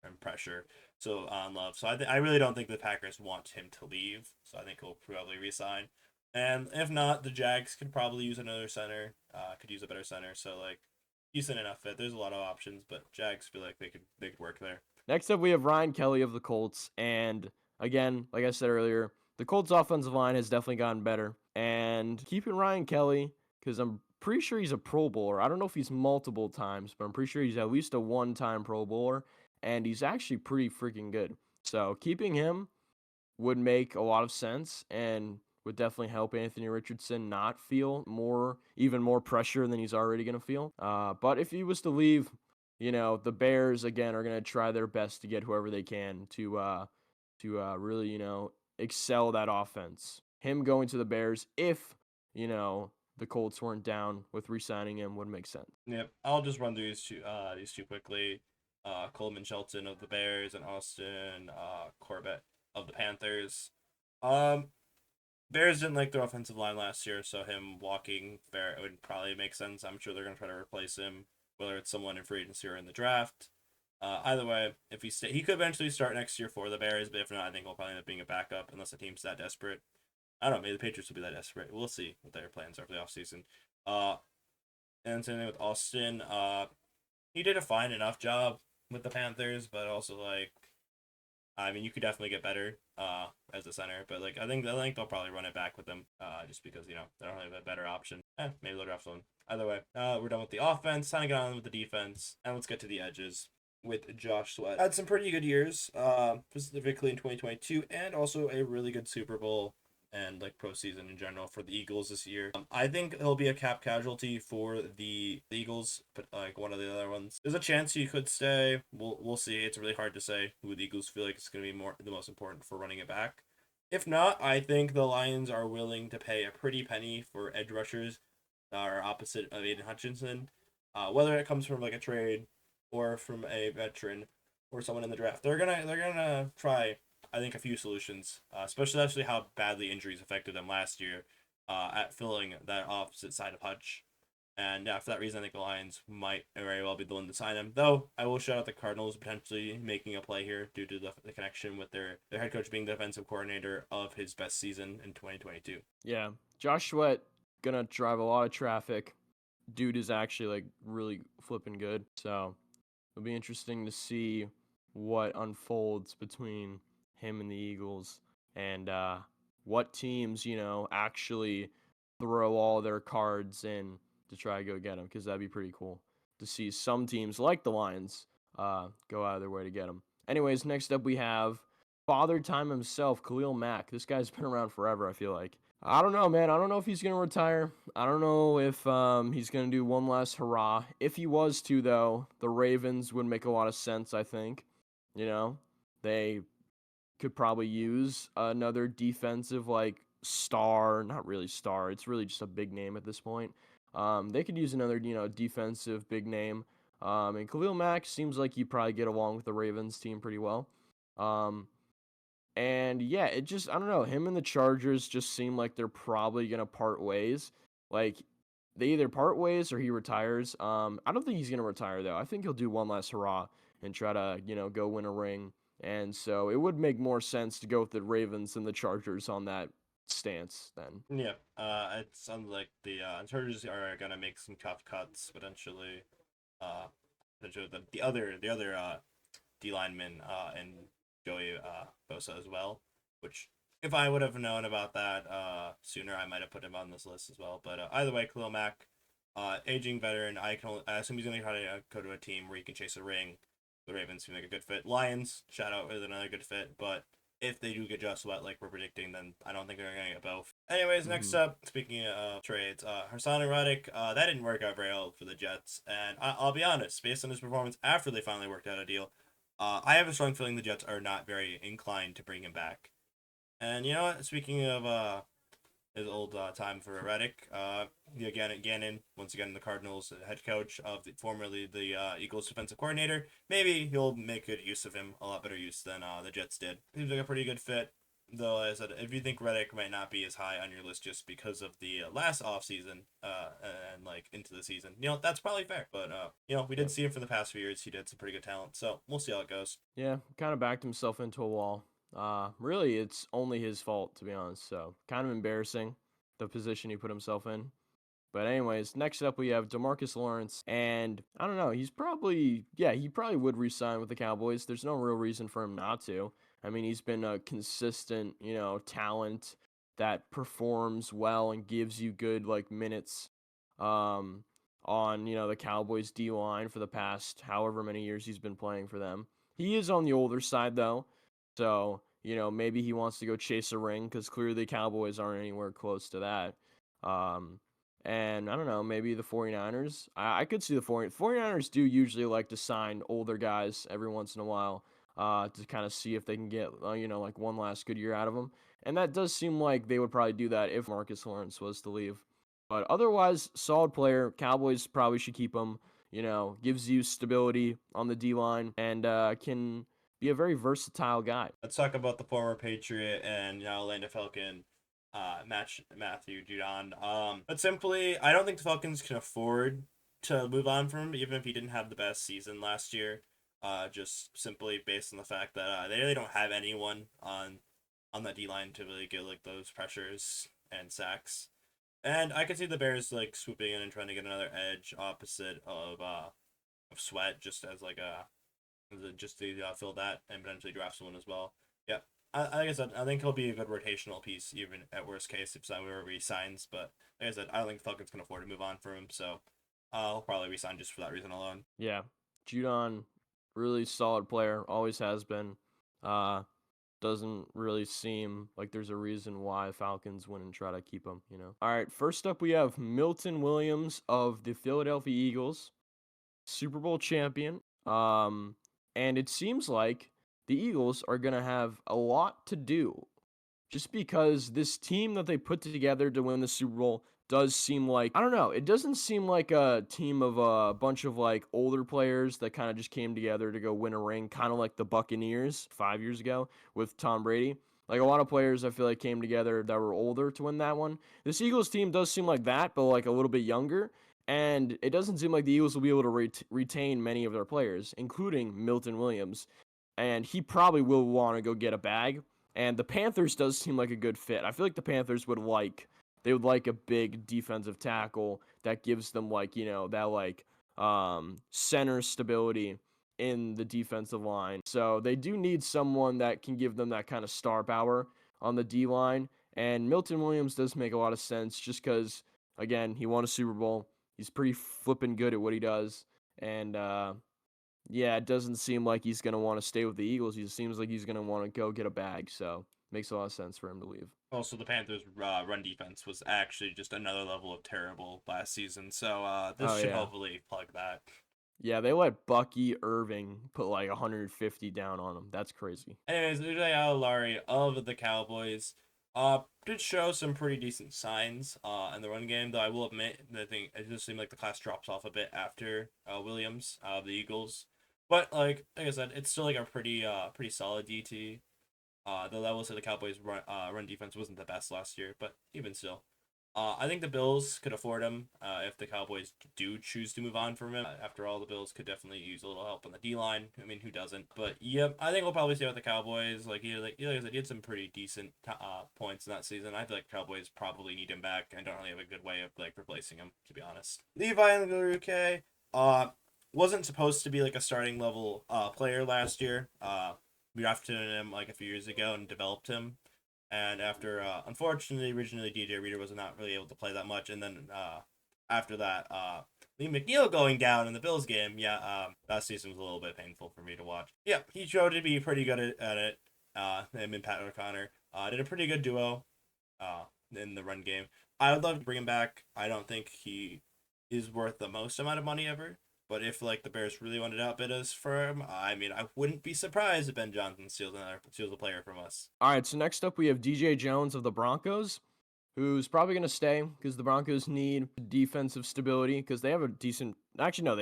and pressure. So on Love, so I really don't think the Packers want him to leave. So I think he'll probably resign. And if not, the Jags could probably use another center. Could use a better center. So like decent enough fit. There's a lot of options, but Jags feel like they could work there. Next up, we have Ryan Kelly of the Colts. And again, like I said earlier, the Colts offensive line has definitely gotten better. And keeping Ryan Kelly, because I'm pretty sure he's a Pro Bowler. I don't know if he's multiple times, but I'm pretty sure he's at least a one-time Pro Bowler. And he's actually pretty freaking good. So keeping him would make a lot of sense and would definitely help Anthony Richardson not feel even more pressure than he's already going to feel. But if he was to leave, the Bears again are going to try their best to get whoever they can to really, excel that offense. Him going to the Bears, if the Colts weren't down with re-signing him, would make sense. Yep, I'll just run through these two quickly. Coleman Shelton of the Bears and Austin Corbett of the Panthers. Um, Bears didn't like their offensive line last year, so him walking fair would probably make sense. I'm sure they're gonna try to replace him, whether it's someone in free agency or in the draft. Either way, if he could eventually start next year for the Bears, but if not, I think he'll probably end up being a backup unless the team's that desperate. I don't know. Maybe the Patriots will be that desperate. We'll see what their plans are for the offseason. Uh, and same thing with Austin. He did a fine enough job with the Panthers, but also like, I mean, you could definitely get better as a center, but like I think they'll probably run it back with them just because they don't have a better option. Maybe they'll draft one. Either way, we're done with the offense. Time to get on with the defense, and let's get to the edges with Josh Sweat. Had some pretty good years, specifically in 2022, and also a really good Super Bowl and like postseason in general for the Eagles this year. I think he'll be a cap casualty for the Eagles, but like one of the other ones. There's a chance he could stay. We'll see. It's really hard to say who the Eagles feel like is going to be the most important for running it back. If not, I think the Lions are willing to pay a pretty penny for edge rushers that are opposite of Aiden Hutchinson, whether it comes from like a trade or from a veteran or someone in the draft. They're gonna try, I think, a few solutions, especially actually how badly injuries affected them last year at filling that opposite side of Hutch. And for that reason, I think the Lions might very well be the one to sign him. Though I will shout out the Cardinals potentially making a play here due to the connection with their head coach being the defensive coordinator of his best season in 2022. Yeah, Josh Sweat gonna drive a lot of traffic. Dude is actually like really flipping good, so it'll be interesting to see what unfolds between him and the Eagles and what teams, actually throw all their cards in to try to go get him because that'd be pretty cool to see some teams like the Lions go out of their way to get him. Anyways, next up we have Father Time himself, Khalil Mack. This guy's been around forever, I feel like. I don't know, man. I don't know if he's going to retire. I don't know if he's going to do one last hurrah. If he was to, though, the Ravens would make a lot of sense, I think. They could probably use another defensive, like, star. Not really star. It's really just a big name at this point. They could use another, defensive big name. And Khalil Mack seems like he'd probably get along with the Ravens team pretty well. Um, and yeah, I don't know, him and the Chargers just seem like they're probably gonna part ways. Like they either part ways or he retires. I don't think he's gonna retire though. I think he'll do one last hurrah and try to, go win a ring. And so it would make more sense to go with the Ravens than the Chargers on that stance then. Yeah, it sounds like the Chargers are gonna make some tough cuts potentially. Uh, the other D lineman and Joey Bosa as well. Which, if I would have known about that sooner, I might have put him on this list as well. But either way, Khalil Mack, aging veteran. I assume he's gonna try to go to a team where he can chase a ring. The Ravens seem like a good fit. Lions, shout out, is another good fit. But if they do get Josh Sweat like we're predicting, then I don't think they're gonna get both. Anyways, next Mm-hmm. up, speaking of trades, Hassan Reddick, that didn't work out very well for the Jets, and I'll be honest, based on his performance after they finally worked out a deal, I have a strong feeling the Jets are not very inclined to bring him back. And you know what? Speaking of his old time for Reddick, Gannon, once again the Cardinals head coach of formerly the Eagles defensive coordinator. Maybe he'll make good use of him, a lot better use than the Jets did. Seems like a pretty good fit. Though, as I said, if you think Reddick might not be as high on your list just because of the last offseason and like into the season, that's probably fair. But we did Yep. see him for the past few years. He did some pretty good talent, so we'll see how it goes. Yeah, kind of backed himself into a wall. Really, it's only his fault, to be honest. So, kind of embarrassing the position he put himself in. But anyways, next up we have DeMarcus Lawrence, and I don't know, he probably would re-sign with the Cowboys. There's no real reason for him not to. I mean, he's been a consistent, talent that performs well and gives you good like minutes um on, the Cowboys D line for the past however many years he's been playing for them. He is on the older side though. So, Maybe he wants to go chase a ring because clearly the Cowboys aren't anywhere close to that. Um, and I don't know, maybe the 49ers. I could see the 49ers do usually like to sign older guys every once in a while to kind of see if they can get, like one last good year out of them. And that does seem like they would probably do that if Marcus Lawrence was to leave. But otherwise, solid player. Cowboys probably should keep him. Gives you stability on the D line and can be a very versatile guy. Let's talk about the former Patriot and Atlanta Falcon, Matthew Judon. But simply, I don't think the Falcons can afford to move on from him, even if he didn't have the best season last year. Just simply based on the fact that they really don't have anyone on the D line to really get like those pressures and sacks. And I could see the Bears like swooping in and trying to get another edge opposite of Sweat, just as like a just to fill that and potentially draft someone as well. Yeah, like I said, I think he'll be a good rotational piece, even at worst case if somewhere resigns. But like I said, I don't think Falcons can afford to move on from him, so I'll probably resign just for that reason alone. Yeah, Judon, really solid player, always has been. Uh, doesn't really seem like there's a reason why Falcons wouldn't try to keep him. All right, first up we have Milton Williams of the Philadelphia Eagles, Super Bowl champion. And it seems like the Eagles are going to have a lot to do just because this team that they put together to win the Super Bowl does seem like, I don't know, it doesn't seem like a team of a bunch of like older players that kind of just came together to go win a ring, kind of like the Buccaneers 5 years ago with Tom Brady. Like a lot of players I feel like came together that were older to win that one. This Eagles team does seem like that, but like a little bit younger. And it doesn't seem like the Eagles will be able to retain many of their players, including Milton Williams. And he probably will want to go get a bag. And the Panthers does seem like a good fit. I feel like the Panthers would like a big defensive tackle that gives them that center stability in the defensive line. So they do need someone that can give them that kind of star power on the D line. And Milton Williams does make a lot of sense just because, again, he won a Super Bowl. He's pretty flipping good at what he does. And yeah, it doesn't seem like he's going to want to stay with the Eagles. He seems like he's going to want to go get a bag. So makes a lot of sense for him to leave. Also, the Panthers' run defense was actually just another level of terrible last season, so this Oh, should yeah. hopefully plug that. Yeah, they let Bucky Irving put like 150 down on him. That's crazy. Anyways, Ujay Aolari of the Cowboys did show some pretty decent signs in the run game, though I will admit that I think it just seemed like the class drops off a bit after Williams of the Eagles. But like I said, it's still like a pretty solid DT. The levels of the Cowboys run defense wasn't the best last year, but even still. I think the Bills could afford him if the Cowboys do choose to move on from him. After all, the Bills could definitely use a little help on the D line. I mean, who doesn't? But yep, I think we'll probably stay with the Cowboys. Like I said, he had some pretty decent points in that season. I feel like Cowboys probably need him back. I don't really have a good way of like replacing him, to be honest. Levi Ngaruke, wasn't supposed to be like a starting level player last year. We drafted him like a few years ago and developed him. And after, unfortunately, originally DJ Reader was not really able to play that much, and then after that, Lee McNeil going down in the Bills game, yeah, that season was a little bit painful for me to watch. Yeah, he showed to be pretty good at it. Him and Pat O'Connor did a pretty good duo in the run game. I would love to bring him back. I don't think he is worth the most amount of money ever. But if like the Bears really wanted to outbid us for him, I mean, I wouldn't be surprised if Ben Johnson steals a player from us. All right, so next up we have DJ Jones of the Broncos, who's probably going to stay because the Broncos need defensive stability because they have a decent. Actually, no,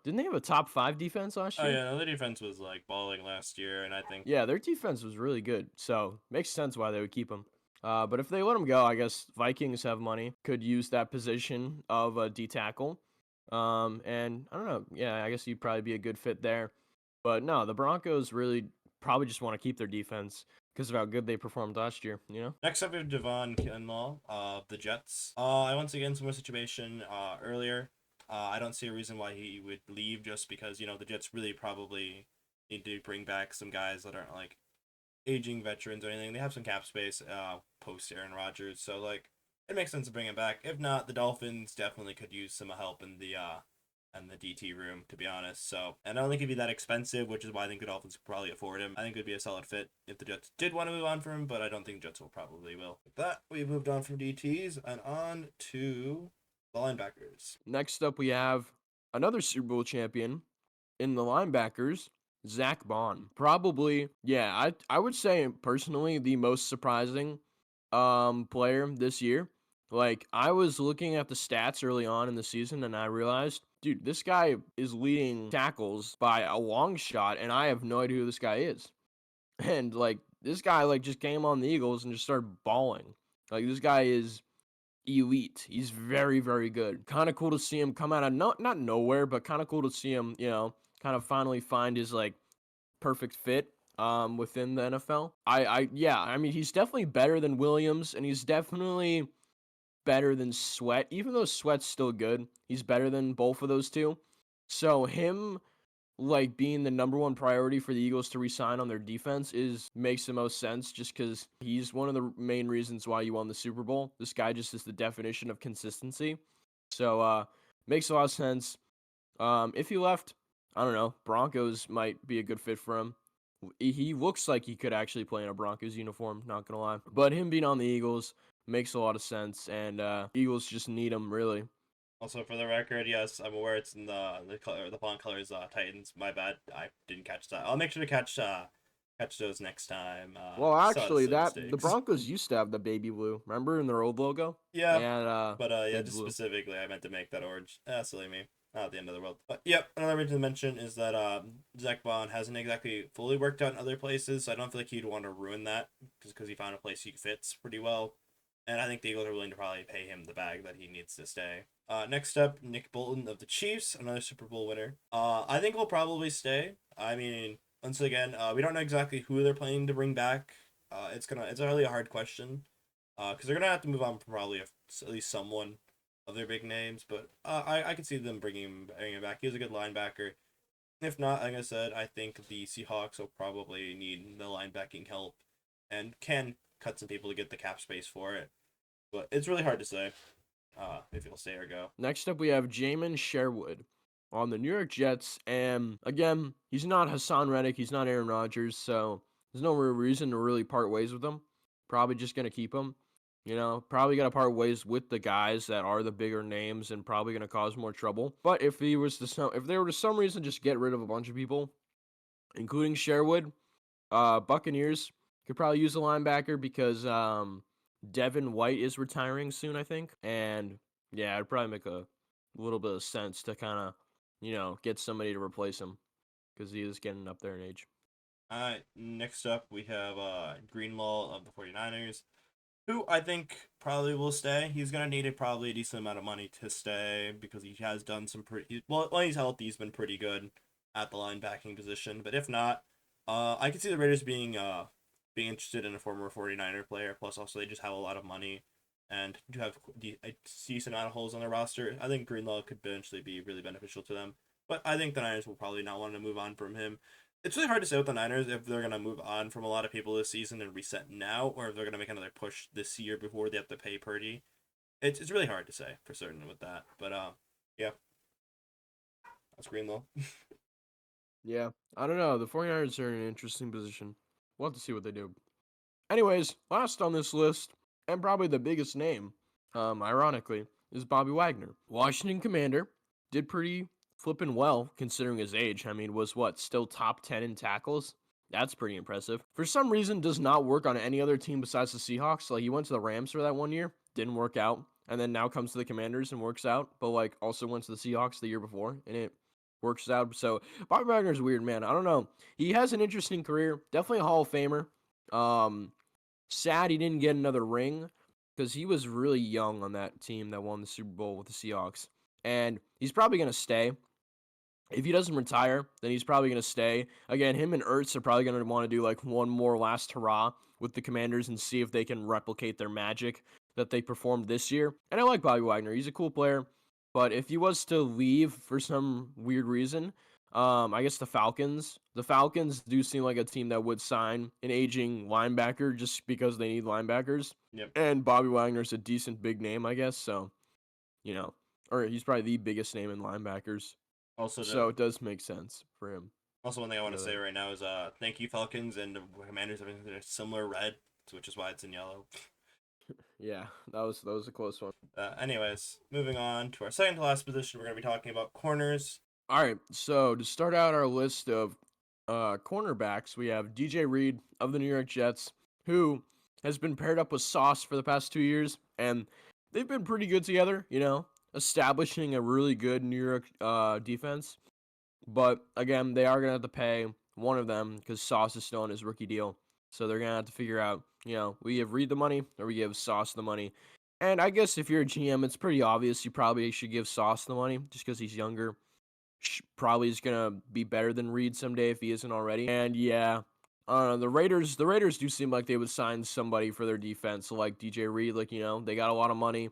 didn't they have a top 5 defense last Oh year? yeah, no, the defense was like balling last year, and I think Yeah, their defense was really good, so makes sense why they would keep him. But if they let him go, I guess Vikings have money, could use that position of a D tackle. And I don't know, yeah, I guess he'd probably be a good fit there. But no, the Broncos really probably just want to keep their defense because of how good they performed last year? next up we have Devon Kinlaw of the Jets. I once again similar situation earlier. I don't see a reason why he would leave just because the Jets really probably need to bring back some guys that aren't like aging veterans or anything. They have some cap space post Aaron Rodgers, so like it makes sense to bring him back. If not, the Dolphins definitely could use some help in the and the DT room, to be honest. So, and I don't think it'd be that expensive, which is why I think the Dolphins could probably afford him. I think it would be a solid fit if the Jets did want to move on from him, but I don't think the Jets will probably will. With that, we've moved on from DTs and on to the linebackers. Next up, we have another Super Bowl champion in the linebackers, Zach Bond. Probably, yeah, I would say personally the most surprising player this year. Like, I was looking at the stats early on in the season and I realized, dude, this guy is leading tackles by a long shot, and I have no idea who this guy is. And like this guy like just came on the Eagles and just started balling. Like this guy is elite. He's very, very good. Kind of cool to see him come out of not nowhere, but kind of cool to see him, kind of finally find his like perfect fit within the NFL. Yeah, I mean he's definitely better than Williams, and he's definitely better than Sweat. Even though Sweat's still good, he's better than both of those two. So him like being the number one priority for the Eagles to resign on their defense is makes the most sense just because he's one of the main reasons why you won the Super Bowl. This guy just is the definition of consistency. So makes a lot of sense. If he left, I don't know, Broncos might be a good fit for him. He looks like he could actually play in a Broncos uniform, not gonna lie. But him being on the Eagles makes a lot of sense, and Eagles just need him really. Also, for the record, yes, I'm aware it's in the color, the font colors, Titans. My bad, I didn't catch that. I'll make sure to catch those next time. Well, Saw the actually, silly that the mistakes. Broncos used to have the baby blue. Remember in their old logo? They Yeah, had but yeah, baby just blue. specifically, I meant to make that orange. Silly me. Not the end of the world. But yep, another reason to mention is that Zach Bond hasn't exactly fully worked out in other places, so I don't feel like he'd want to ruin that just because he found a place he fits pretty well. And I think the Eagles are willing to probably pay him the bag that he needs to stay. Next up, Nick Bolton of the Chiefs, another Super Bowl winner. I think he'll probably stay. I mean, once again, we don't know exactly who they're planning to bring back. It's a really hard question because they're gonna have to move on from probably at least someone of their big names. But I could see them bringing him back. He was a good linebacker. If not, like I said, I think the Seahawks will probably need the linebacking help and can cut some people to get the cap space for it. But it's really hard to say if he'll stay or go. Next up, we have Jamin Sherwood on the New York Jets. And again, he's not Hassan Reddick. He's not Aaron Rodgers. So there's no real reason to really part ways with him. Probably just going to keep him. Probably got to part ways with the guys that are the bigger names and probably going to cause more trouble. But if they were to some reason just get rid of a bunch of people, including Sherwood, Buccaneers could probably use a linebacker because Devin White is retiring soon, I think. And yeah, it'd probably make a little bit of sense to kind of, get somebody to replace him because he is getting up there in age. Next up, we have Greenlaw of the 49ers, who I think probably will stay. He's going to need probably a decent amount of money to stay because he has done some pretty. Well, when he's healthy, he's been pretty good at the linebacking position. But if not, I could see the Raiders being interested in a former 49er player. Plus, also, they just have a lot of money and do have a decent amount of holes on their roster. I think Greenlaw could eventually be really beneficial to them. But I think the Niners will probably not want to move on from him. It's really hard to say with the Niners if they're going to move on from a lot of people this season and reset now, or if they're going to make another push this year before they have to pay Purdy. It's really hard to say for certain with that. But yeah, that's Greenlaw. Yeah, I don't know. The 49ers are in an interesting position. We'll have to see what they do. Anyways, last on this list, and probably the biggest name, ironically, is Bobby Wagner. Washington Commander did pretty flipping well considering his age. I mean, was what, still top 10 in tackles? That's pretty impressive. For some reason, does not work on any other team besides the Seahawks. Like, he went to the Rams for that 1 year, didn't work out, and then now comes to the Commanders and works out, but like also went to the Seahawks the year before, and it works out. So Bobby Wagner's weird, man. I don't know. He has an interesting career, definitely a Hall of Famer. Um, Sad he didn't get another ring because he was really young on that team that won the Super Bowl with the Seahawks. And he's probably going to stay. If he doesn't retire, then he's probably going to stay. Again, him and Ertz are probably going to want to do like one more last hurrah with the Commanders and see if they can replicate their magic that they performed this year. And I like Bobby Wagner. He's a cool player. But if he was to leave for some weird reason, I guess the Falcons. The Falcons do seem like a team that would sign an aging linebacker just because they need linebackers. Yep. And Bobby Wagner's a decent big name, I guess. So, or he's probably the biggest name in linebackers. Also, So the it does make sense for him. also one thing I want to say Really. right now is thank you Falcons and the Commanders have a similar red, which is why it's in yellow. Yeah, that was a close one. Anyways, moving on to our second to last position, we're going to be talking about corners. All right, so to start out our list of cornerbacks, we have DJ Reed of the New York Jets, who has been paired up with Sauce for the past 2 years, and they've been pretty good together, establishing a really good New York defense. But again, they are going to have to pay one of them because Sauce is still on his rookie deal. So they're going to have to figure out, we give Reed the money or we give Sauce the money. And I guess if you're a GM, it's pretty obvious you probably should give Sauce the money just because he's younger. Probably is gonna be better than Reed someday if he isn't already. And yeah, the Raiders do seem like they would sign somebody for their defense, like DJ Reed. Like they got a lot of money.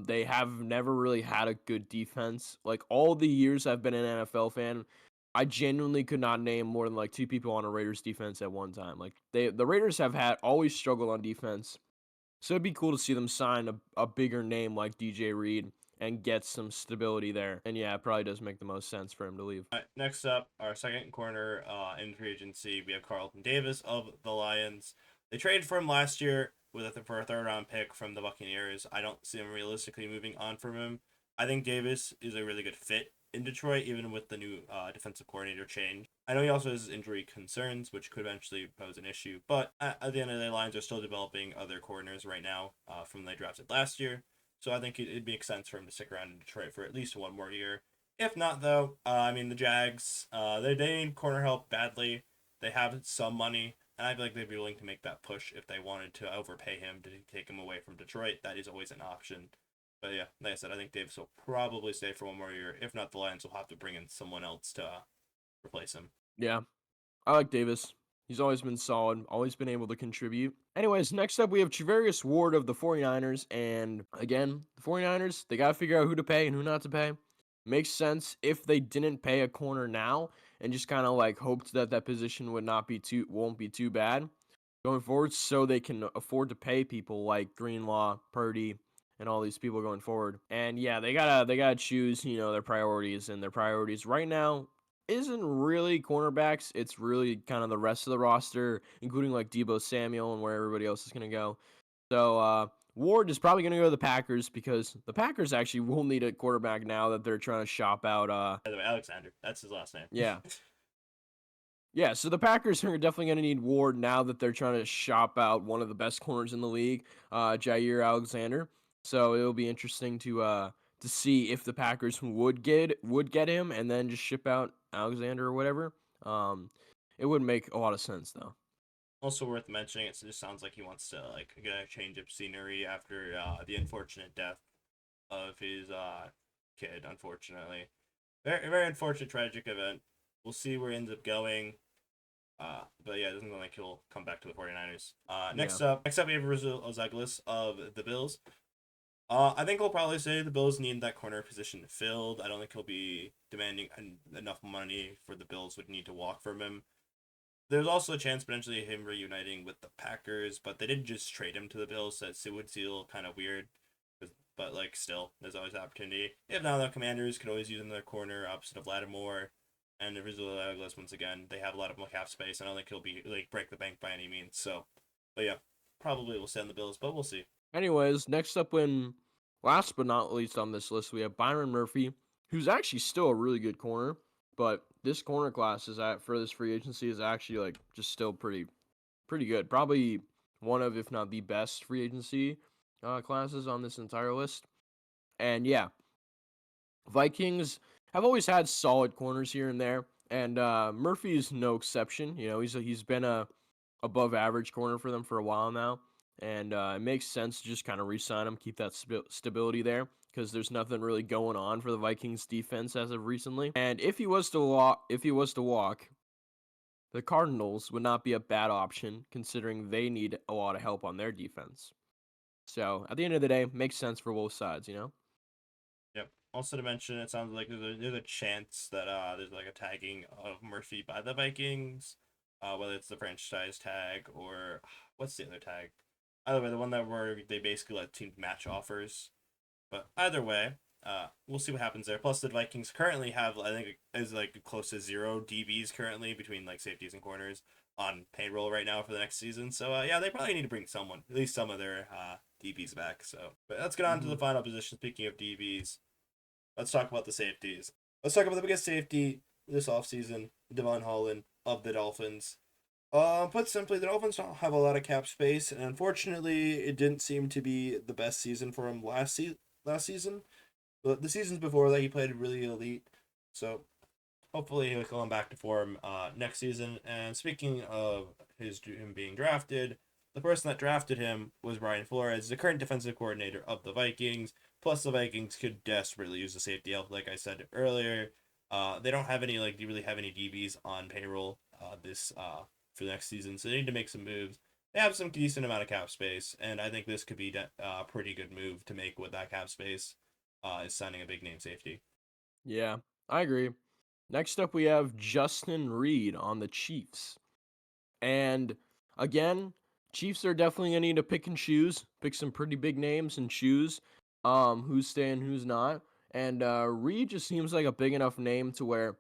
They have never really had a good defense. Like all the years I've been an NFL fan, I genuinely could not name more than like two people on a Raiders defense at one time. Like the Raiders have had always struggled on defense. So it'd be cool to see them sign a bigger name like DJ Reed and get some stability there. And yeah, it probably does make the most sense for him to leave. All right, next up, our second corner in free agency, we have Carlton Davis of the Lions. They traded for him last year for a third round pick from the Buccaneers. I don't see him realistically moving on from him. I think Davis is a really good fit in Detroit, even with the new defensive coordinator change. I know he also has injury concerns, which could eventually pose an issue, but at the end of the day, Lions are still developing other corners right now from they drafted last year. So I think it'd make sense for him to stick around in Detroit for at least one more year. If not, though, I mean the Jags, they need corner help badly. They have some money, and I feel like they'd be willing to make that push if they wanted to overpay him to take him away from Detroit. That is always an option. But yeah, like I said, I think Davis will probably stay for one more year. If not, the Lions will have to bring in someone else to replace him. Yeah, I like Davis. He's always been solid, always been able to contribute. Anyways, next up we have Travarius Ward of the 49ers. And again, the 49ers, they got to figure out who to pay and who not to pay. Makes sense if they didn't pay a corner now and just kind of like hoped that that position won't be too bad going forward so they can afford to pay people like Greenlaw, Purdy, and all these people going forward. And yeah, they gotta choose, their priorities. And their priorities right now isn't really cornerbacks. It's really kind of the rest of the roster, including like Debo Samuel and where everybody else is gonna go. So Ward is probably gonna go to the Packers because the Packers actually will need a quarterback now that they're trying to shop out By the way, Alexander, that's his last name. yeah. Yeah, so the Packers are definitely going to need Ward now that they're trying to shop out one of the best corners in the league, Jair Alexander. So it'll be interesting to see if the Packers would get him and then just ship out Alexander or whatever. It would make a lot of sense though. Also worth mentioning, it just sounds like he wants to get a change of scenery after the unfortunate death of his kid. Unfortunately, very very unfortunate, tragic event. We'll see where he ends up going. But yeah, it doesn't look like he'll come back to the 49ers. Yeah, Next up, we have Rizzo Ozaglis of the Bills. I think he'll probably say the Bills need that corner position filled. I don't think he'll be demanding enough money for the Bills would need to walk from him. There's also a chance potentially of him reuniting with the Packers, but they didn't just trade him to the Bills, so it would feel kind of weird. But like, still, there's always opportunity. If not, the Commanders can always use him in their corner opposite of Lattimore. And if Rizzo Douglas, once again, they have a lot of cap space. I don't think he'll be like break the bank by any means. So, but yeah, probably will stay on the Bills, but we'll see. anyways, next up, when last but not least on this list, we have Byron Murphy, who's actually still a really good corner. But this corner class is at for this free agency is actually like just still pretty good. Probably one of, if not the best free agency classes on this entire list. And yeah, Vikings have always had solid corners here and there, and Murphy is no exception. He's been a above average corner for them for a while now, and it makes sense to just kind of re-sign him, keep that stability there. Because there's nothing really going on for the Vikings defense as of recently, and if he was to walk, the Cardinals would not be a bad option considering they need a lot of help on their defense. So at the end of the day, makes sense for both sides. Yep. Also to mention, it sounds like there's a chance that there's like a tagging of Murphy by the Vikings, whether it's the franchise tag or what's the other tag? Either way, the one that where they basically let teams match offers. But either way, we'll see what happens there. Plus, the Vikings currently have, I think, is like close to zero DBs currently between like safeties and corners on payroll right now for the next season. So yeah, they probably need to bring someone, at least some of their DBs back. So, but let's get on to Mm-hmm. the final position. Speaking of DBs, let's talk about the safeties. Let's talk about the biggest safety this offseason, Devon Holland of the Dolphins. Put simply, the Dolphins don't have a lot of cap space, and unfortunately, it didn't seem to be the best season for him last season. But the seasons before that, he played really elite. So hopefully, he'll come back to form next season. And speaking of him being drafted, the person that drafted him was Brian Flores, the current defensive coordinator of the Vikings. Plus, the Vikings could desperately use the safety help, like I said earlier. They don't have any like really have any DBs on payroll this for next season, so they need to make some moves. They have some decent amount of cap space, and I think this could be a pretty good move to make with that cap space. Is signing a big name safety. Yeah, I agree. Next up, we have Justin Reed on the Chiefs. And again, Chiefs are definitely gonna need to pick and choose, pick some pretty big names and choose who's staying, who's not. And Reed just seems like a big enough name to where,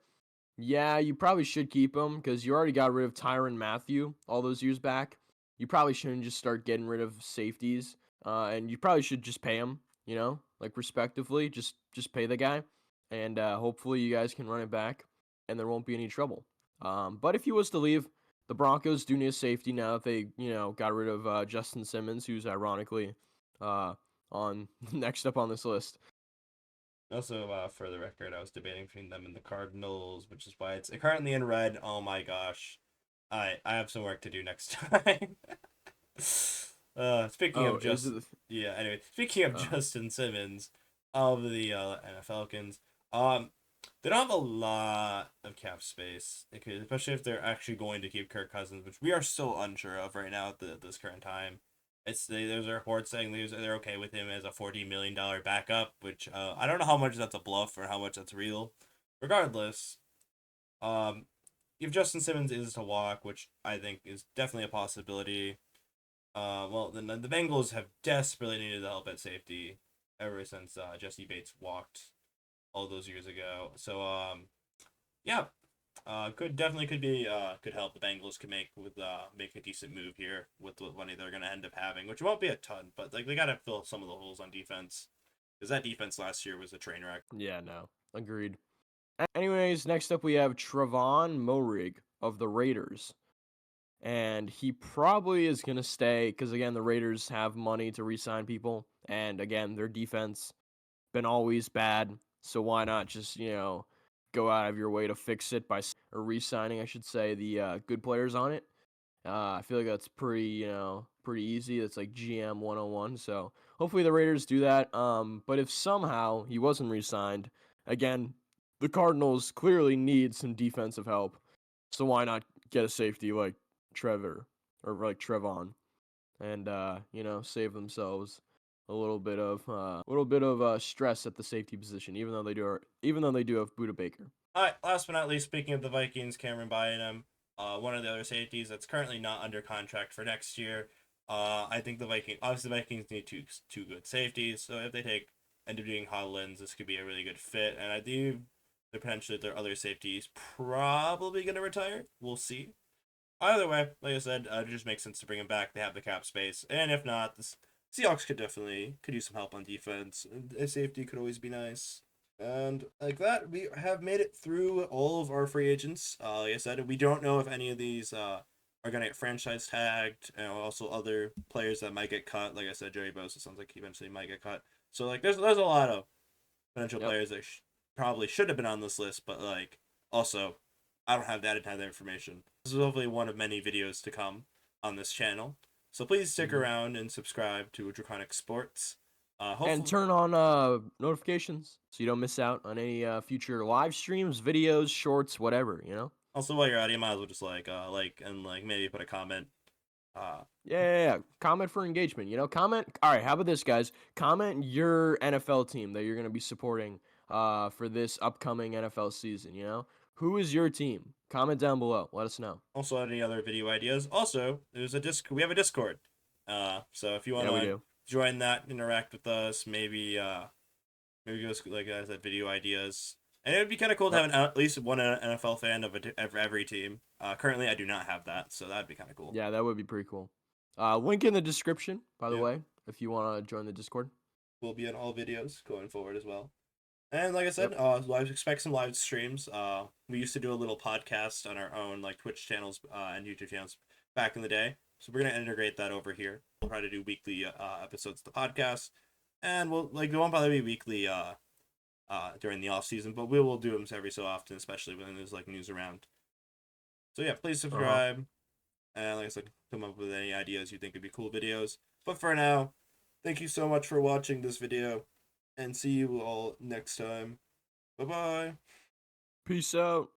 yeah, you probably should keep him because you already got rid of Tyron Matthew all those years back. You probably shouldn't just start getting rid of safeties, and you probably should just pay him. Like respectively, just pay the guy, and hopefully you guys can run it back, and there won't be any trouble. But if he was to leave, the Broncos do need a safety now that they got rid of Justin Simmons, who's ironically on next up on this list. Also, for the record, I was debating between them and the Cardinals, which is why it's currently in red. Oh my gosh, I have some work to do next time. Speaking Oh, of is just it? yeah. Anyway, speaking of Uh, Justin Simmons of the Falcons, um, they don't have a lot of cap space, especially if they're actually going to keep Kirk Cousins, which we are still unsure of right now at this current time. There's a report saying they're okay with him as a $40 million backup, which I don't know how much that's a bluff or how much that's real. Regardless, um, if Justin Simmons is to walk, which I think is definitely a possibility, well, the Bengals have desperately needed the help at safety ever since Jesse Bates walked all those years ago. So yeah, could help the Bengals could make a decent move here with the money they're gonna end up having, which won't be a ton, but like they gotta fill some of the holes on defense because that defense last year was a train wreck. yeah, no, agreed. Anyways, next up we have Trevon Moehrig of the Raiders. And he probably is going to stay because, again, the Raiders have money to re sign people. And, again, their defense been always bad. So why not just, go out of your way to fix it by or re signing, I should say, the good players on it? I feel like that's pretty easy. That's like GM 101. So hopefully the Raiders do that. But if somehow he wasn't re-signed, again, the Cardinals clearly need some defensive help. So why not get a safety like Trevor or like Trevon and save themselves a little bit of stress at the safety position, even though they do have Buda Baker. All right, last but not least, speaking of the Vikings, Cameron Bynum, one of the other safeties that's currently not under contract for next year. I think the Vikings need two good safeties. So if they end up doing Hollins, this could be a really good fit. And I do the potential that their other safeties probably going to retire. We'll see. Either way, like I said, it just makes sense to bring him back. They have the cap space, and if not, the Seahawks could use some help on defense. A safety could always be nice. And like that, we have made it through all of our free agents. Like I said, we don't know if any of these are gonna get franchise tagged, and also other players that might get cut. Like I said, Jerry Bosa sounds like he eventually might get cut. So like, there's a lot of potential Yep. players that probably should have been on this list, but like also, I don't have that entire information. This is hopefully one of many videos to come on this channel. So please stick hmm around and subscribe to Draconic Sports. And Hopefully, turn on notifications so you don't miss out on any future live streams, videos, shorts, whatever. also while you're at it, you might as well just and like maybe put a comment. Yeah. Comment for engagement. Comment. All right. How about this, guys? Comment your NFL team that you're going to be supporting for this upcoming NFL season. Who is your team? Comment down below. Let us know. Also, any other video ideas? Also, we have a Discord. So if you want Yeah, we to do. join that, interact with us, maybe Maybe give us like as that video ideas. And it would be kind of cool to Yep. have at least one NFL fan of every team. Currently, I do not have that, so that'd be kind of cool. Yeah, that would be pretty cool. Link in the description, by the Yep, way, if you want to join the Discord. we'll be in all videos going forward as well. And like I said, Yep. live expect some live streams. We used to do a little podcast on our own like Twitch channels and YouTube channels back in the day. So we're gonna integrate that over here. We'll try to do weekly episodes of the podcast, and they won't probably be weekly during the off season, but we will do them every so often, especially when there's like news around. So yeah, please Uh huh. subscribe, and like I said, come up with any ideas you think would be cool videos. But for now, thank you so much for watching this video, and see you all next time. Bye bye. Peace out.